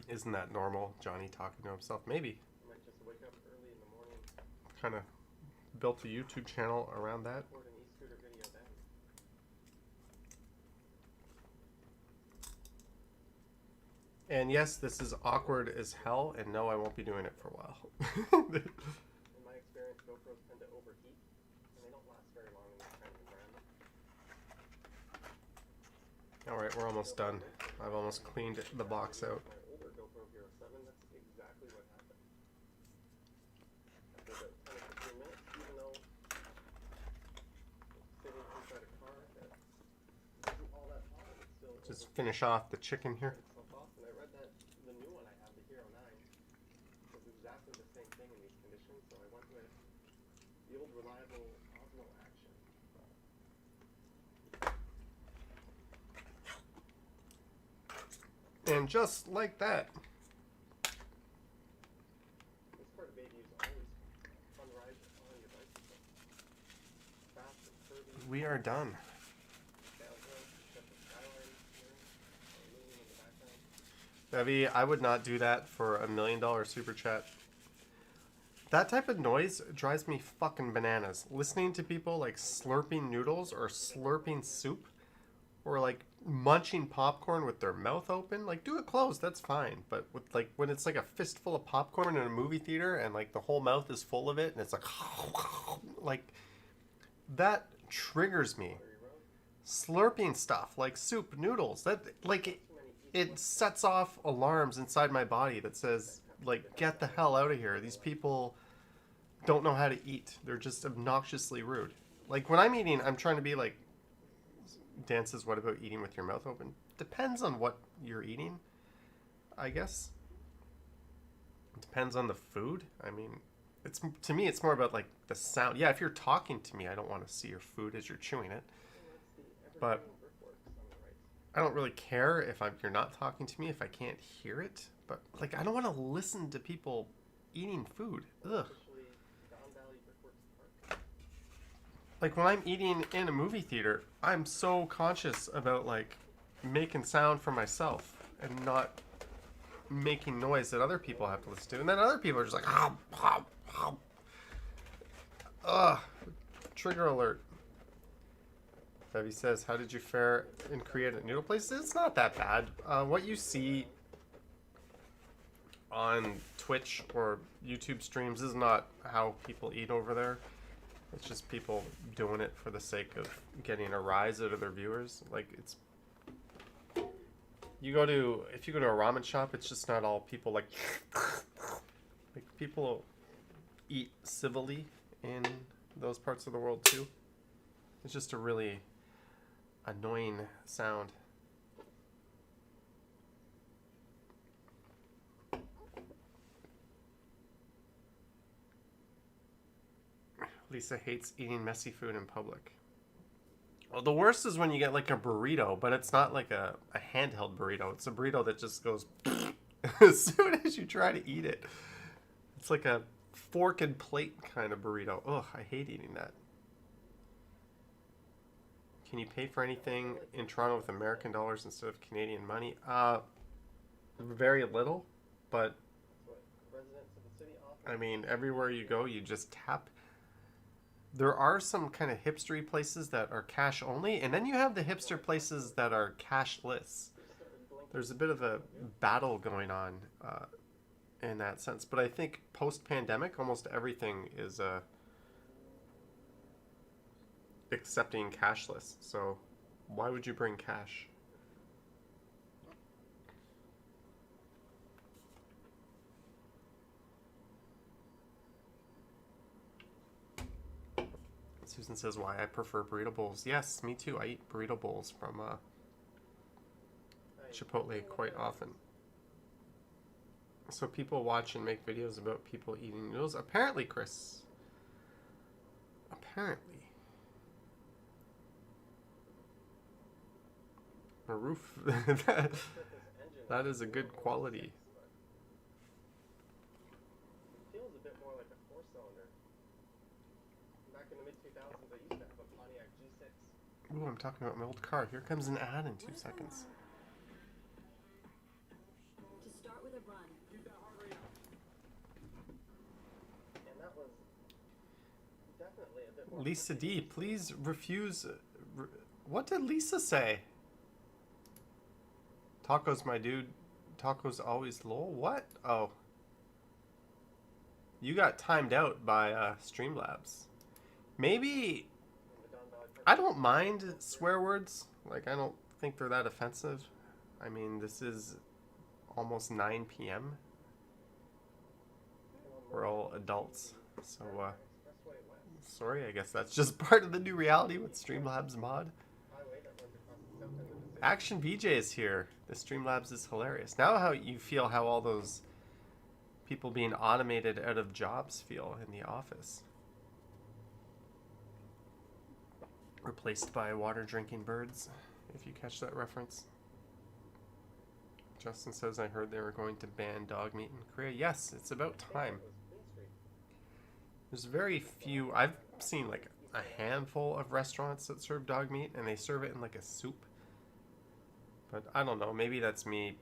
Isn't that normal? Johnny talking to himself, maybe. Kind of built a YouTube channel around that. And yes, this is awkward as hell, and no, I won't be doing it for a while. In my experience, GoPros tend to overheat, and they don't last very long in this kind of environment. Alright, we're almost done. I've almost cleaned the box out. My older GoPro Hero 7, that's exactly what happened. After about 10 or 15 minutes, even though sitting inside a car that isn't all that hot, it's still... Just finish off the chicken here. And I read that the new one I have, the Hero 9, does exactly the same thing in these conditions, so I went with the old reliable Osmo Action. And just like that. This part of Bayview is always fun ride on your bicycle. Fast and curvy. We are done. Downhill, got the skyline here, looming in the background. Bevy, I would not do that for $1 million super chat. That type of noise drives me fucking bananas. Listening to people like slurping noodles or slurping soup or like munching popcorn with their mouth open, like do it closed, that's fine. But with like when it's like a fistful of popcorn in a movie theater and like the whole mouth is full of it and it's like that triggers me. Slurping stuff like soup, noodles, that like it sets off alarms inside my body that says like get the hell out of here. These people don't know how to eat. They're just obnoxiously rude. Like when I'm eating, I'm trying to be like, Dan says, what about eating with your mouth open? Depends on what you're eating, I guess. It depends on the food. I mean, it's to me, it's more about like the sound. Yeah, if you're talking to me, I don't want to see your food as you're chewing it. But I don't really care if you're not talking to me if I can't hear it. But like, I don't want to listen to people eating food. Ugh. Like when I'm eating in a movie theater, I'm so conscious about like making sound for myself and not making noise that other people have to listen to. And then other people are just like, ugh, trigger alert. Debbie says, how did you fare in Korea at noodle places? It's not that bad. What you see on Twitch or YouTube streams is not how people eat over there. It's just people doing it for the sake of getting a rise out of their viewers. Like it's, if you go to a ramen shop, it's just not all people like people eat civilly in those parts of the world too. It's just a really annoying sound. Lisa hates eating messy food in public. Well, the worst is when you get like a burrito, but it's not like a handheld burrito. It's a burrito that just goes as soon as you try to eat it. It's like a fork and plate kind of burrito. Ugh, I hate eating that. Can you pay for anything in Toronto with American dollars instead of Canadian money? Very little, but I mean, everywhere you go, you just tap. There are some kind of hipstery places that are cash only, and then you have the hipster places that are cashless. There's a bit of a battle going on in that sense, but I think post-pandemic, almost everything is accepting cashless. So why would you bring cash? Susan says, why I prefer burrito bowls. Yes, me too. I eat burrito bowls from Chipotle quite often. So people watch and make videos about people eating noodles. Apparently, Chris. Apparently. A roof. That is a good quality. Ooh, I'm talking about my old car. Here comes an ad in 2 seconds. To start with a run. Keep that heart rate up. And that was definitely a bit more. Lisa D, please refuse. What did Lisa say? Tacos, my dude. Tacos always lol. What? Oh. You got timed out by Streamlabs. Maybe. I don't mind swear words. Like, I don't think they're that offensive. I mean, this is almost 9 p.m. We're all adults. So, sorry, I guess that's just part of the new reality with Streamlabs mod. Action VJ is here. The Streamlabs is hilarious. Now how you feel how all those people being automated out of jobs feel in the office. Replaced by water drinking birds, if you catch that reference. Justin says, I heard they were going to ban dog meat in Korea. Yes, it's about time. There's very few, I've seen like a handful of restaurants that serve dog meat, and they serve it in like a soup. But I don't know, maybe that's me.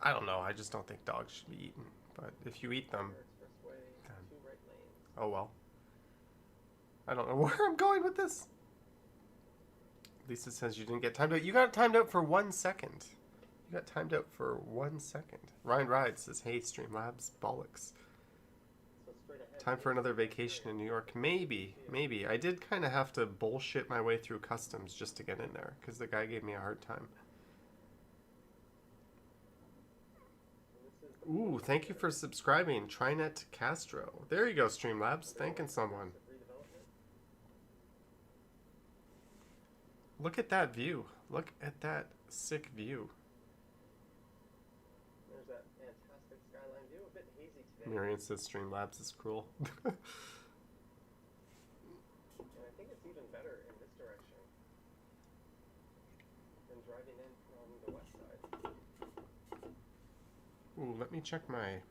I don't know, I just don't think dogs should be eaten. But if you eat them, then, oh well. I don't know where I'm going with this. Lisa says you didn't get timed out. You got timed out for 1 second. You got timed out for 1 second. Ryan Ride says, hey, Streamlabs, bollocks. So straight ahead. Time for another vacation in New York. Maybe. I did kind of have to bullshit my way through customs just to get in there because the guy gave me a hard time. Ooh, thank you for subscribing, Trinet Castro. There you go, Streamlabs. Thanking someone. Look at that view. Look at that sick view. There's that fantastic skyline view. A bit hazy today. Marion says Streamlabs is cruel. And I think it's even better in this direction than driving in from the west side. Ooh, let me check my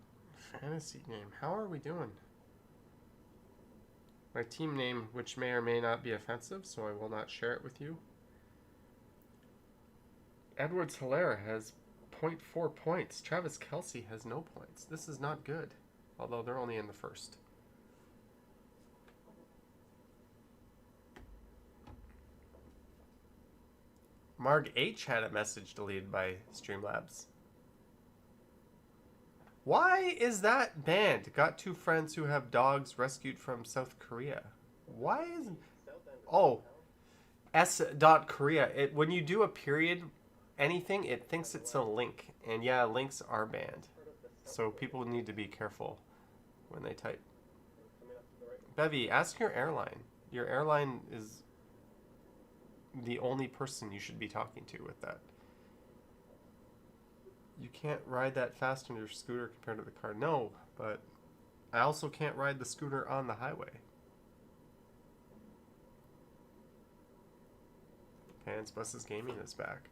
fantasy name. How are we doing? My team name, which may or may not be offensive, so I will not share it with you. Edwards Hilaire has 0.4 points. Travis Kelsey has no points. This is not good, although they're only in the first. Marg H had a message deleted by Streamlabs. Why is that banned? Got two friends who have dogs rescued from South Korea. Why is... Oh, S.Korea. When you do a period anything, it thinks it's a link. And yeah, links are banned. So people need to be careful when they type. Bevy, ask your airline. Your airline is the only person you should be talking to with that. You can't ride that fast on your scooter compared to the car. No, but I also can't ride the scooter on the highway. Pans Buses Gaming is back.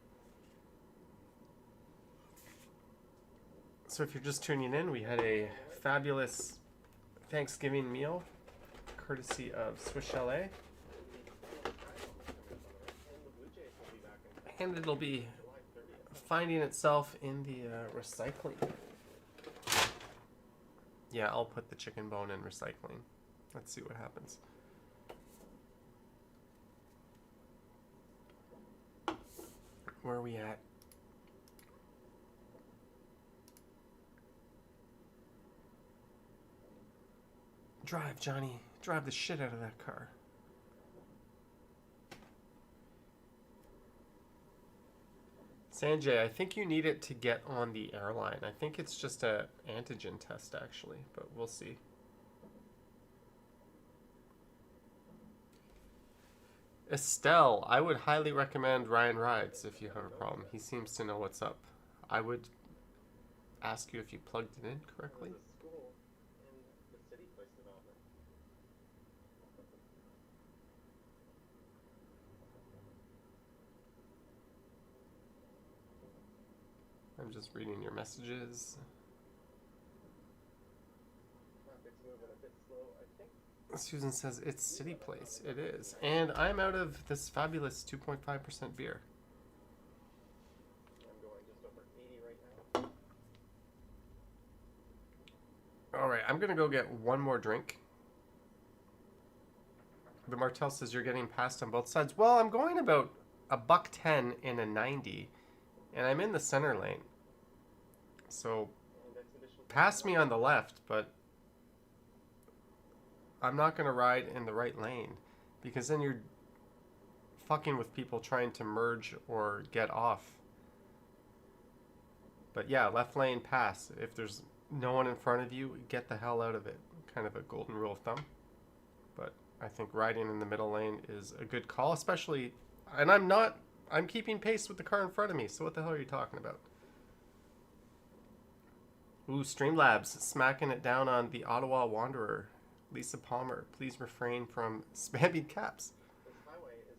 So if you're just tuning in, we had a fabulous Thanksgiving meal courtesy of Swiss Chalet. And it'll be finding itself in the recycling. Yeah, I'll put the chicken bone in recycling. Let's see what happens. Where are we at? Drive, Johnny. Drive the shit out of that car. Sanjay, I think you need it to get on the airline. I think it's just a antigen test, actually, but we'll see. Estelle, I would highly recommend Ryan Rides if you have a problem. He seems to know what's up. I would ask you if you plugged it in correctly. There's a school in the city place development. I'm just reading your messages. Traffic's moving a bit slow, I think. Susan says it's City Place. It is. And I'm out of this fabulous 2.5% beer. I'm going just over 80 right now. All right, I'm going to go get one more drink. The Martel says you're getting passed on both sides. Well, I'm going about $1.10 in a 90, and I'm in the center lane. So pass me on the left, but I'm not going to ride in the right lane because then you're fucking with people trying to merge or get off. But yeah, left lane pass. If there's no one in front of you, get the hell out of it. Kind of a golden rule of thumb. But I think riding in the middle lane is a good call, especially, and I'm keeping pace with the car in front of me, so what the hell are you talking about? Ooh, Streamlabs smacking it down on the Ottawa Wanderer. Lisa Palmer, please refrain from spamming caps. This highway is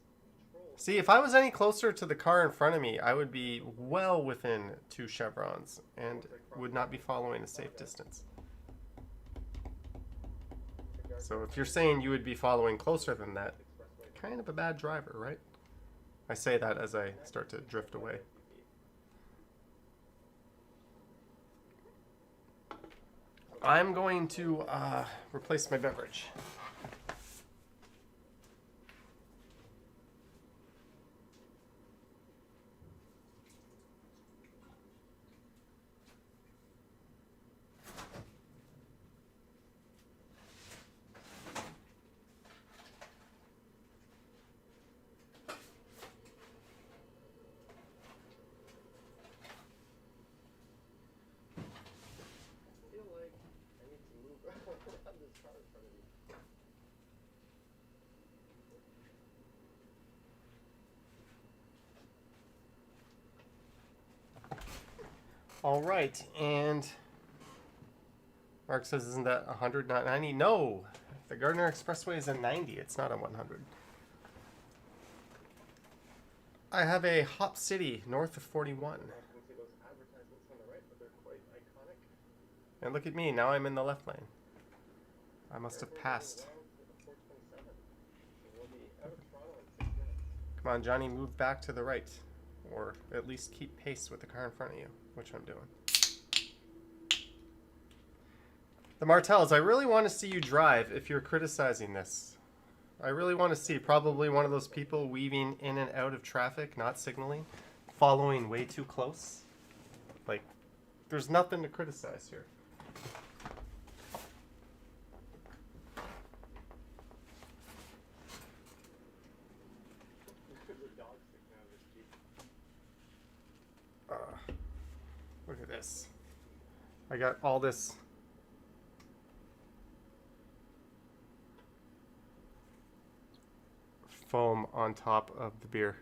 patrolled. See, if I was any closer to the car in front of me, I would be well within 2 chevrons and would not be following a safe distance. So if you're saying you would be following closer than that, kind of a bad driver, right? I say that as I start to drift away. I'm going to replace my beverage. All right, and Mark says, isn't that 100, not 90? No, the Gardner Expressway is a 90. It's not a 100. I have a Hop City north of 41. You can see those advertisements on the right, but they're quite iconic. And look at me, now I'm in the left lane. I must have passed. We'll be out of Toronto in 6 minutes. Come on, Johnny, move back to the right. Or at least keep pace with the car in front of you, which I'm doing. The Martells, I really want to see you drive if you're criticizing this. I really want to see probably one of those people weaving in and out of traffic, not signaling, following way too close. Like, there's nothing to criticize here. Look at this. I got all this foam on top of the beer.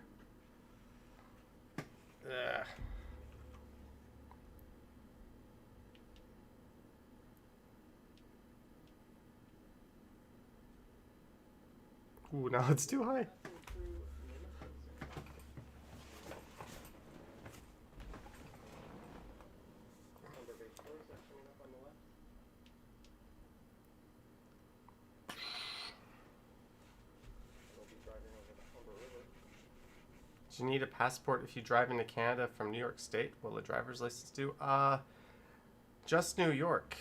Ugh. Ooh, now it's too high. Do you need a passport if you drive into Canada from New York State? Will a driver's license do? Just New York.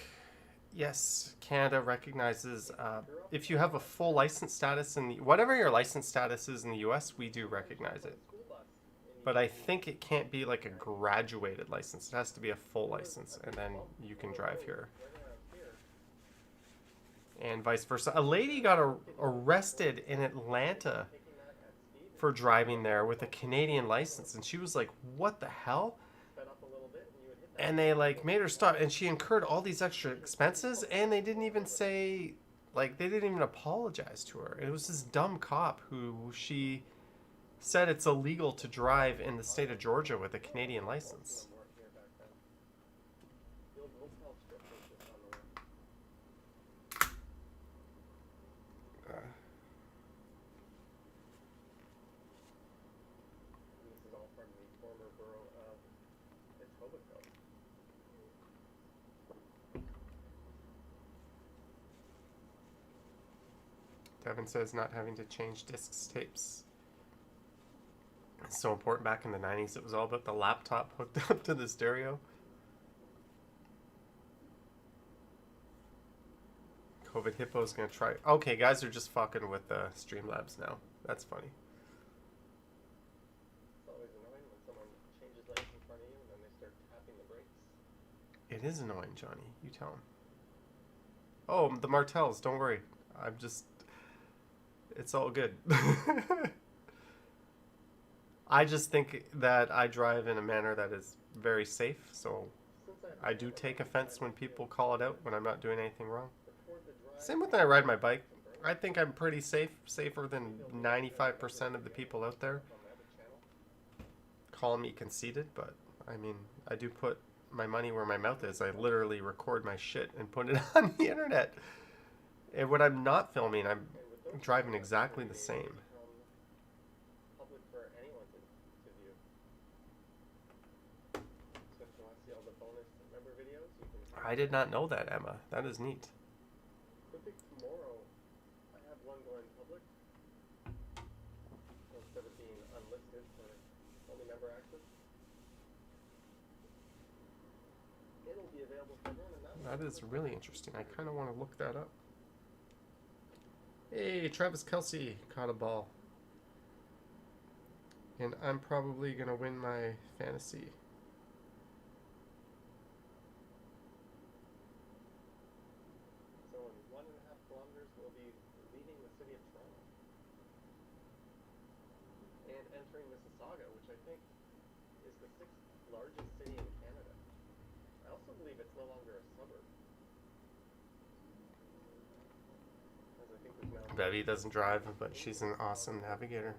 Yes, Canada recognizes if you have a full license status in the whatever your license status is in the U.S., we do recognize it. But I think it can't be like a graduated license. It has to be a full license, and then you can drive here. And vice versa. A lady got arrested in Atlanta for driving there with a Canadian license, and she was like, what the hell? And they like made her stop, and she incurred all these extra expenses, and they didn't even say, like, they didn't even apologize to her. It was this dumb cop who she said it's illegal to drive in the state of Georgia with a Canadian license. Devin says not having to change discs, tapes. It's so important. Back in the 90s, it was all about the laptop hooked up to the stereo. COVID Hippo's gonna try. Okay, guys are just fucking with Streamlabs now. That's funny. It's always annoying when someone changes lanes in front of you and then they start tapping the brakes. It is annoying, Johnny. You tell him. Oh, the Martells. Don't worry. I'm just... It's all good. I just think that I drive in a manner that is very safe, so I do take offense when people call it out when I'm not doing anything wrong. Same with when I ride my bike. I think I'm pretty safe, safer than 95% of the people out there. Call me conceited, but I mean, I do put my money where my mouth is. I literally record my shit and put it on the internet. And when I'm not filming, I'm driving exactly the same. I did not know that, Emma. That is neat. I think tomorrow I have one going public instead of being unlisted for only member access. It'll be available for everyone, and that is really interesting. I kind of want to look that up. Hey, Travis Kelce caught a ball. And I'm probably going to win my fantasy. So in 1.5 kilometers, we'll be leaving the city of Toronto and entering Mississauga, which I think is the 6th largest city in Canada. I also believe it's no longer a suburb. Bevy doesn't drive, but she's an awesome navigator.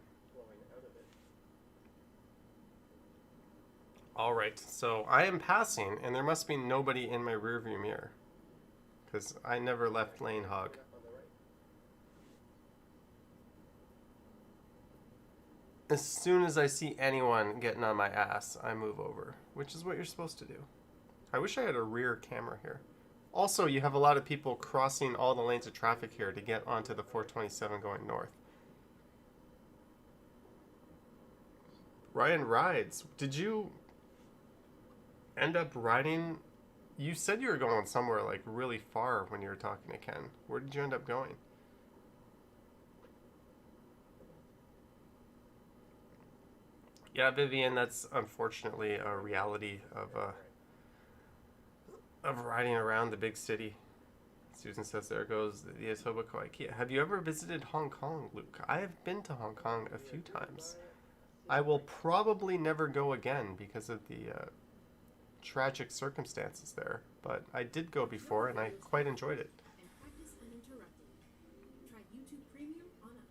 All right, so I am passing, and there must be nobody in my rearview mirror, because I never left lane hog. Up on the right. As soon as I see anyone getting on my ass, I move over, which is what you're supposed to do. I wish I had a rear camera here. Also, you have a lot of people crossing all the lanes of traffic here to get onto the 427 going north. Ryan rides. Did you end up riding? You said you were going somewhere like really far when you were talking to Ken. Where did you end up going? Yeah, Vivian, that's unfortunately a reality of riding around the big city. Susan says, there goes the Etobicoke IKEA. Have you ever visited Hong Kong, Luke? I have been to Hong Kong a few times. I will probably never go again because of the tragic circumstances there. But I did go before, and I quite enjoyed it. And practice uninterrupted. Try YouTube Premium on us.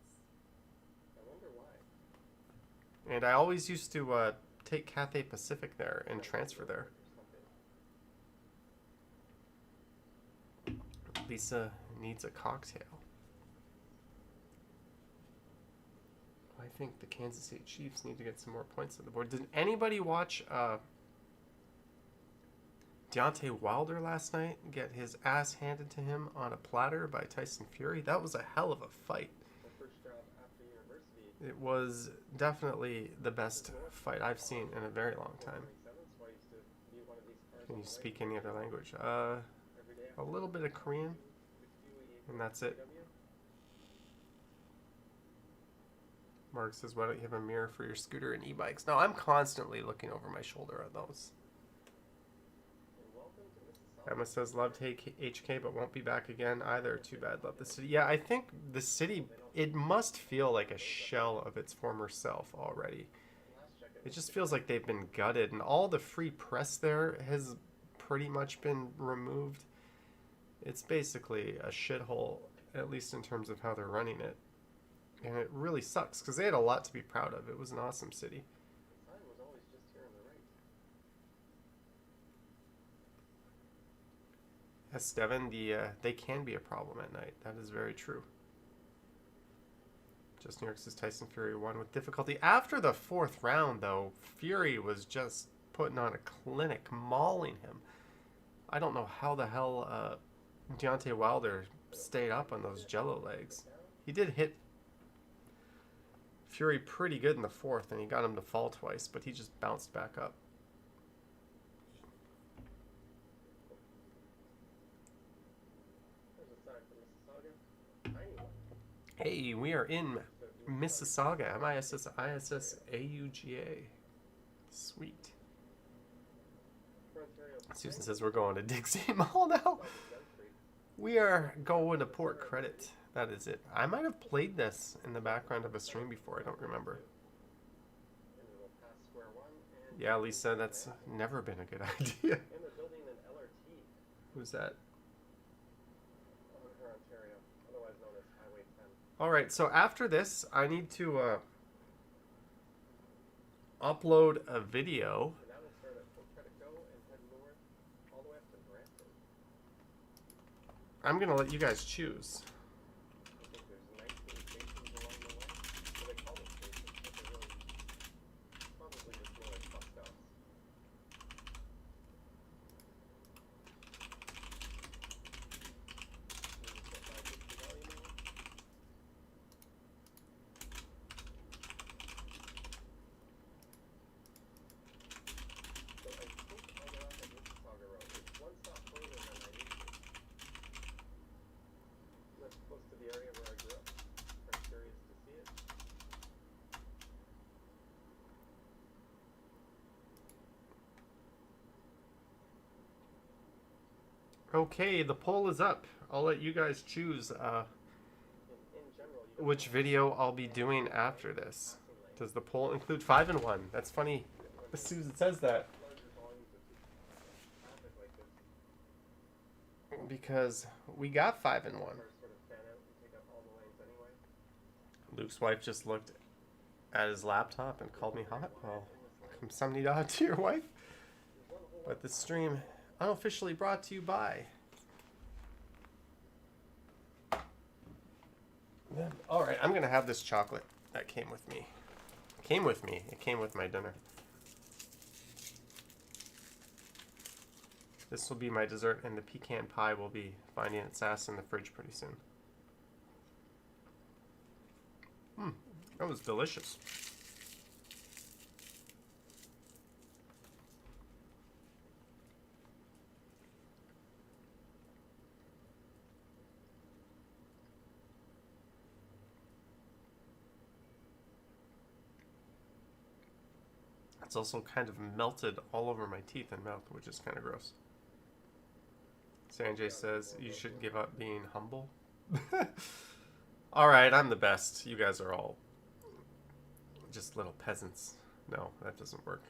I wonder why. And I always used to take Cathay Pacific there and transfer there. Lisa needs a cocktail. I think the Kansas City Chiefs need to get some more points on the board. Did anybody watch Deontay Wilder last night get his ass handed to him on a platter by Tyson Fury? That was a hell of a fight. My first job after university. It was definitely the best fight I've seen in a very long time. 27, so I used to be one of these cars Can on you the speak way any other language? every day A little bit of Korean, and that's it. Mark says, why don't you have a mirror for your scooter and e-bikes? No, I'm constantly looking over my shoulder at those. Emma says, loved HK, but won't be back again either. Too bad, love the city. Yeah, I think the city, it must feel like a shell of its former self already. It just feels like they've been gutted, and all the free press there has pretty much been removed. It's basically a shithole, at least in terms of how they're running it. And it really sucks, because they had a lot to be proud of. It was an awesome city. The sign was always just here on the right. Yes, Devin, they can be a problem at night. That is very true. Just New York says Tyson Fury won with difficulty. After the fourth round, though, Fury was just putting on a clinic, mauling him. I don't know how the hell Deontay Wilder stayed up on those jello legs. He did hit Fury pretty good in the fourth, and he got him to fall twice, but he just bounced back up. There's a sign for Mississauga. Tiny one. Hey, we are in Mississauga. MISSISSAUGA. Sweet. For Ontario. Susan says we're going to Dixie Mall now. We are going to Port Credit. That is it. I might have played this in the background of a stream before. I don't remember. And it'll pass square one. And Yeah, Lisa, that's never been a good idea. and they're building an LRT Who's that? on her Ontario, otherwise known as Highway 10. All right, so after this, I need to upload a video. And that'll start at Port Credit Go and head north all the way up to Brampton. I'm going to let you guys choose. I think there's 19 stations along the way. So they call them stations, but they're really probably just more like bus stops. Maybe step by Dixie Valley now. So I think I got off at Mississauga Road. It's one stop further than I need to. That's close to the area where I grew up. Quite curious to see it. Okay, the poll is up. I'll let you guys choose In general, you don't which video I'll be doing after this. Does the poll include 5 and 1? That's funny. Susan says that. larger volumes of traffic like this. Because we got 5 and 1. Cars sort of fan out and take up all the lanes anyway. Luke's wife just looked at his laptop and called me hot. Well, come $70 to your wife. But this stream unofficially brought to you by them. All right, I'm gonna have this chocolate that came with me. Came with me. It came with my dinner. This will be my dessert, and the pecan pie will be finding its ass in the fridge pretty soon. That was delicious. It's also kind of melted all over my teeth and mouth, which is kind of gross. Sanjay says, you should give up being humble. Alright, I'm the best. You guys are all just little peasants. No, that doesn't work.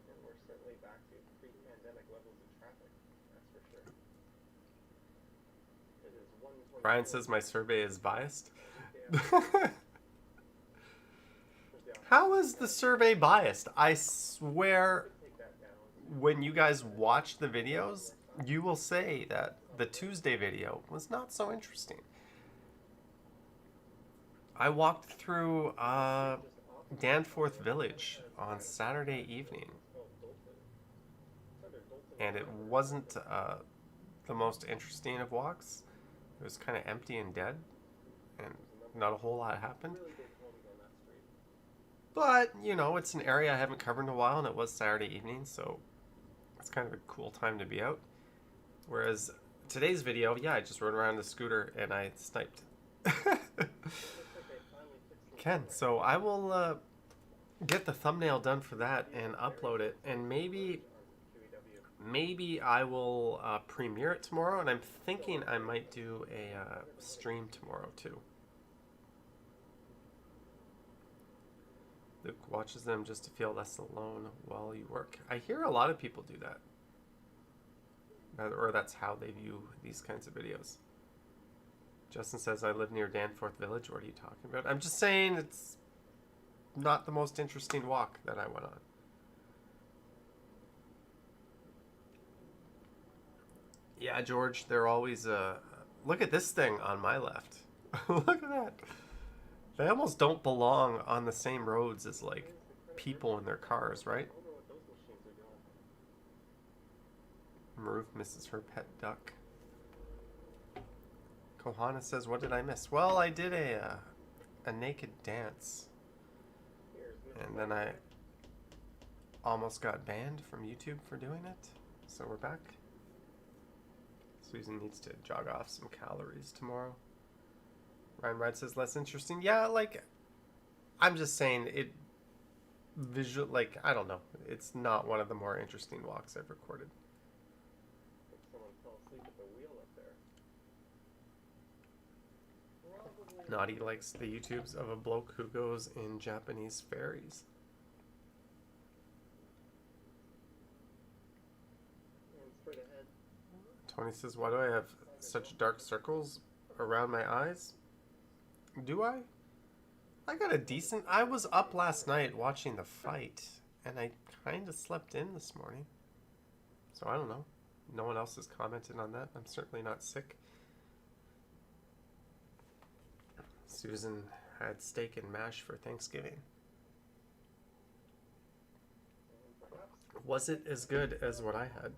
And we're certainly back to pre-pandemic levels of traffic, that's for sure. It is 1:24. Brian says my survey is biased. How is the survey biased? I swear, when you guys watch the videos, you will say that the Tuesday video was not so interesting. I walked through Danforth Village on Saturday evening, and it wasn't the most interesting of walks. It was kind of empty and dead, and not a whole lot happened. But, you know, it's an area I haven't covered in a while, and it was Saturday evening, so it's kind of a cool time to be out. Whereas today's video, yeah, I just rode around the scooter and I sniped. Ken, so I will get the thumbnail done for that and upload it, and maybe I will premiere it tomorrow, and I'm thinking I might do a stream tomorrow too. Luke watches them just to feel less alone while you work. I hear a lot of people do that. Or that's how they view these kinds of videos. Justin says, I live near Danforth Village. What are you talking about? I'm just saying it's not the most interesting walk that I went on. Yeah, George, they're always... look at this thing on my left. Look at that. They almost don't belong on the same roads as, like, people in their cars, right? Maruf misses her pet duck. Kohana says, what did I miss? Well, I did a naked dance. And then I almost got banned from YouTube for doing it. So we're back. Susan needs to jog off some calories tomorrow. Ryan Wright says, less interesting. Yeah, like, I'm just saying it visual, like, I don't know. It's not one of the more interesting walks I've recorded. Someone fell asleep at the wheel up there. Naughty likes the YouTubes of a bloke who goes in Japanese ferries. And straight ahead. Tony says, why do I have such dark circles around my eyes? Do I? I got a decent... I was up last night watching the fight, and I kind of slept in this morning. So I don't know. No one else has commented on that. I'm certainly not sick. Susan had steak and mash for Thanksgiving. Was it as good as what I had?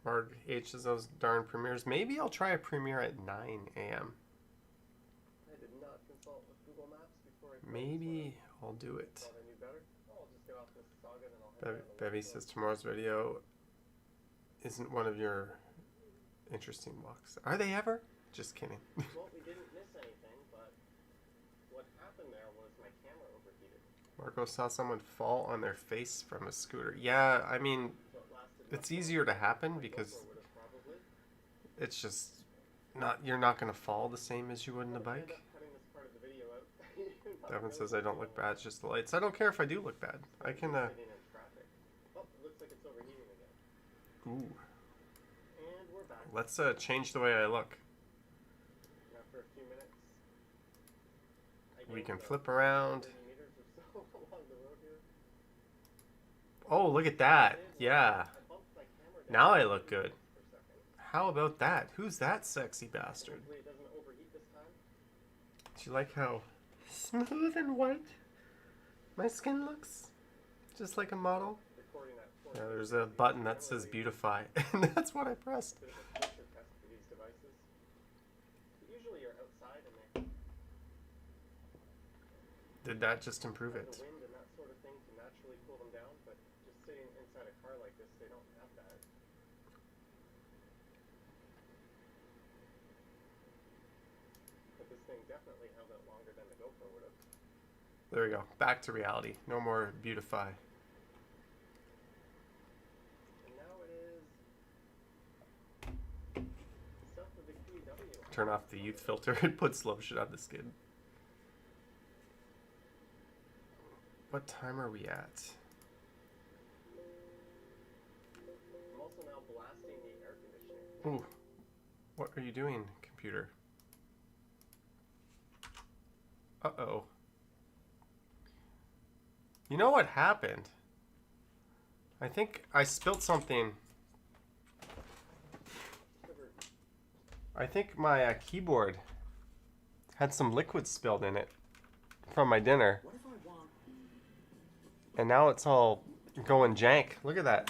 Marg H says those darn premieres. Maybe I'll try a premiere at 9 a.m. I did not consult with Google Maps before I Maybe I'll do it. thought I knew better. I'll just get off this saga and I'll head down the Bevy says tomorrow's video isn't one of your interesting walks. Are they ever? Just kidding. Well, we didn't miss anything, but what happened there was my camera overheated. Marco saw someone fall on their face from a scooter. Yeah, I mean, So it lasted it's easier to happen because would have probably. it's just not, you're not going to fall the same as you would in a I ended bike. up cutting this part of the video out. Devin says I don't look bad, it's just the lights. I don't care if I do look bad. I can, Sitting in traffic. Oh, it looks like it's overheating again. ooh. And we're back. Let's change the way I look. After a few minutes. I We gained can about flip around. 30 meters or so along the road here. Oh, look at that. Yeah. I bumped my camera down Now I look good. for a second. How about that? Who's that sexy bastard? Hopefully it doesn't overheat this time. Do you like how smooth and white my skin looks? Just like a model. Recording at 4. Yeah, there's a button that says beautify, and that's what I pressed. Bit of a pressure test for these devices. But usually you're outside and they Did that just improve have it? the wind and that sort of thing to naturally cool them down, but just sitting inside a car like this, they don't have that. But this thing definitely held out longer than the GoPro would have. There we go. Back to reality. No more beautify. And now it is stuff with the QEW. Turn off the youth filter and put slow shit on the skin. What time are we at? I'm also now blasting the air conditioning. Ooh. What are you doing, computer? Uh-oh. You know what happened? I think I spilled something. I think my keyboard had some liquid spilled in it from my dinner. What if I want And now it's all going jank. Look at that.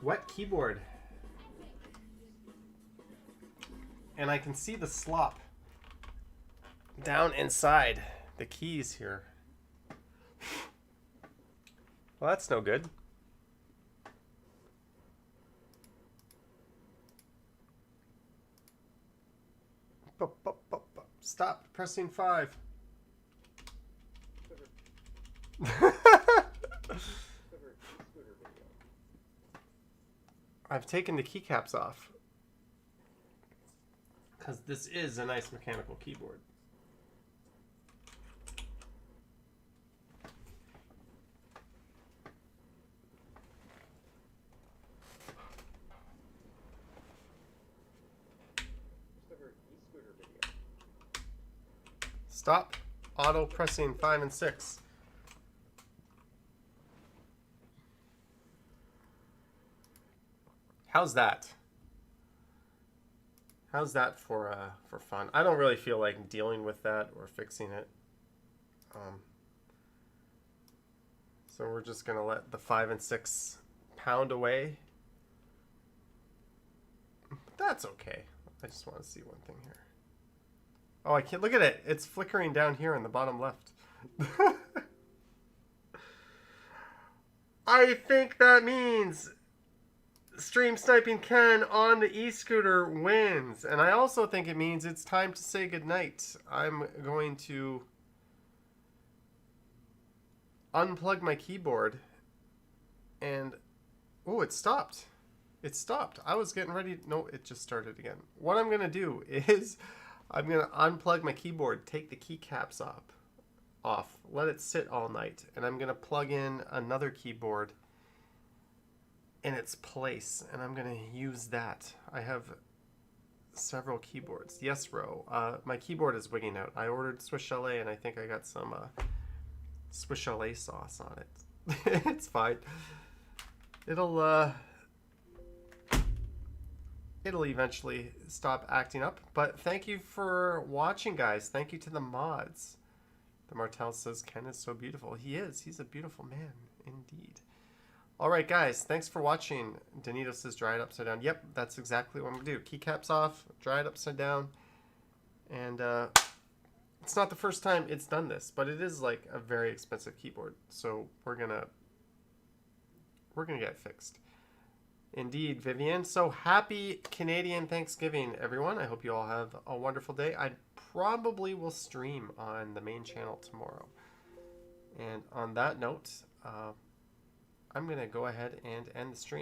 Wet keyboard. And I can see the slop down inside the keys here. Well, that's no good. Stop pressing 5. I've taken the keycaps off because this is a nice mechanical keyboard. Stop auto pressing 5 and 6. How's that? How's that for fun? I don't really feel like dealing with that or fixing it. So we're just gonna let the 5 and 6 pound away. That's okay. I just want to see one thing here. Oh, I can't look at it. It's flickering down here in the bottom left. I think that means Stream Sniping Ken on the e-scooter wins. And I also think it means it's time to say goodnight. I'm going to unplug my keyboard and... Oh, it stopped. It stopped. I was getting ready... No, it just started again. What I'm going to do is I'm going to unplug my keyboard, take the keycaps off, let it sit all night, and I'm going to plug in another keyboard in its place, and I'm going to use that. I have several keyboards. Yes, Ro. My keyboard is wigging out. I ordered Swiss Chalet, and I think I got some Swiss Chalet sauce on it. It's fine. It'll eventually stop acting up. But thank you for watching, guys. Thank you to the mods. The Martel says Ken is so beautiful. He is. He's a beautiful man, indeed. All right, guys. Thanks for watching. Danito says dry it upside down. Yep, that's exactly what I'm going to do. Keycaps off, dry it upside down. And it's not the first time it's done this, but it is like a very expensive keyboard. So we're going to get it fixed. Indeed, Vivian. So happy Canadian Thanksgiving, everyone. I hope you all have a wonderful day. I probably will stream on the main channel tomorrow. And on that note, I'm going to go ahead and end the stream.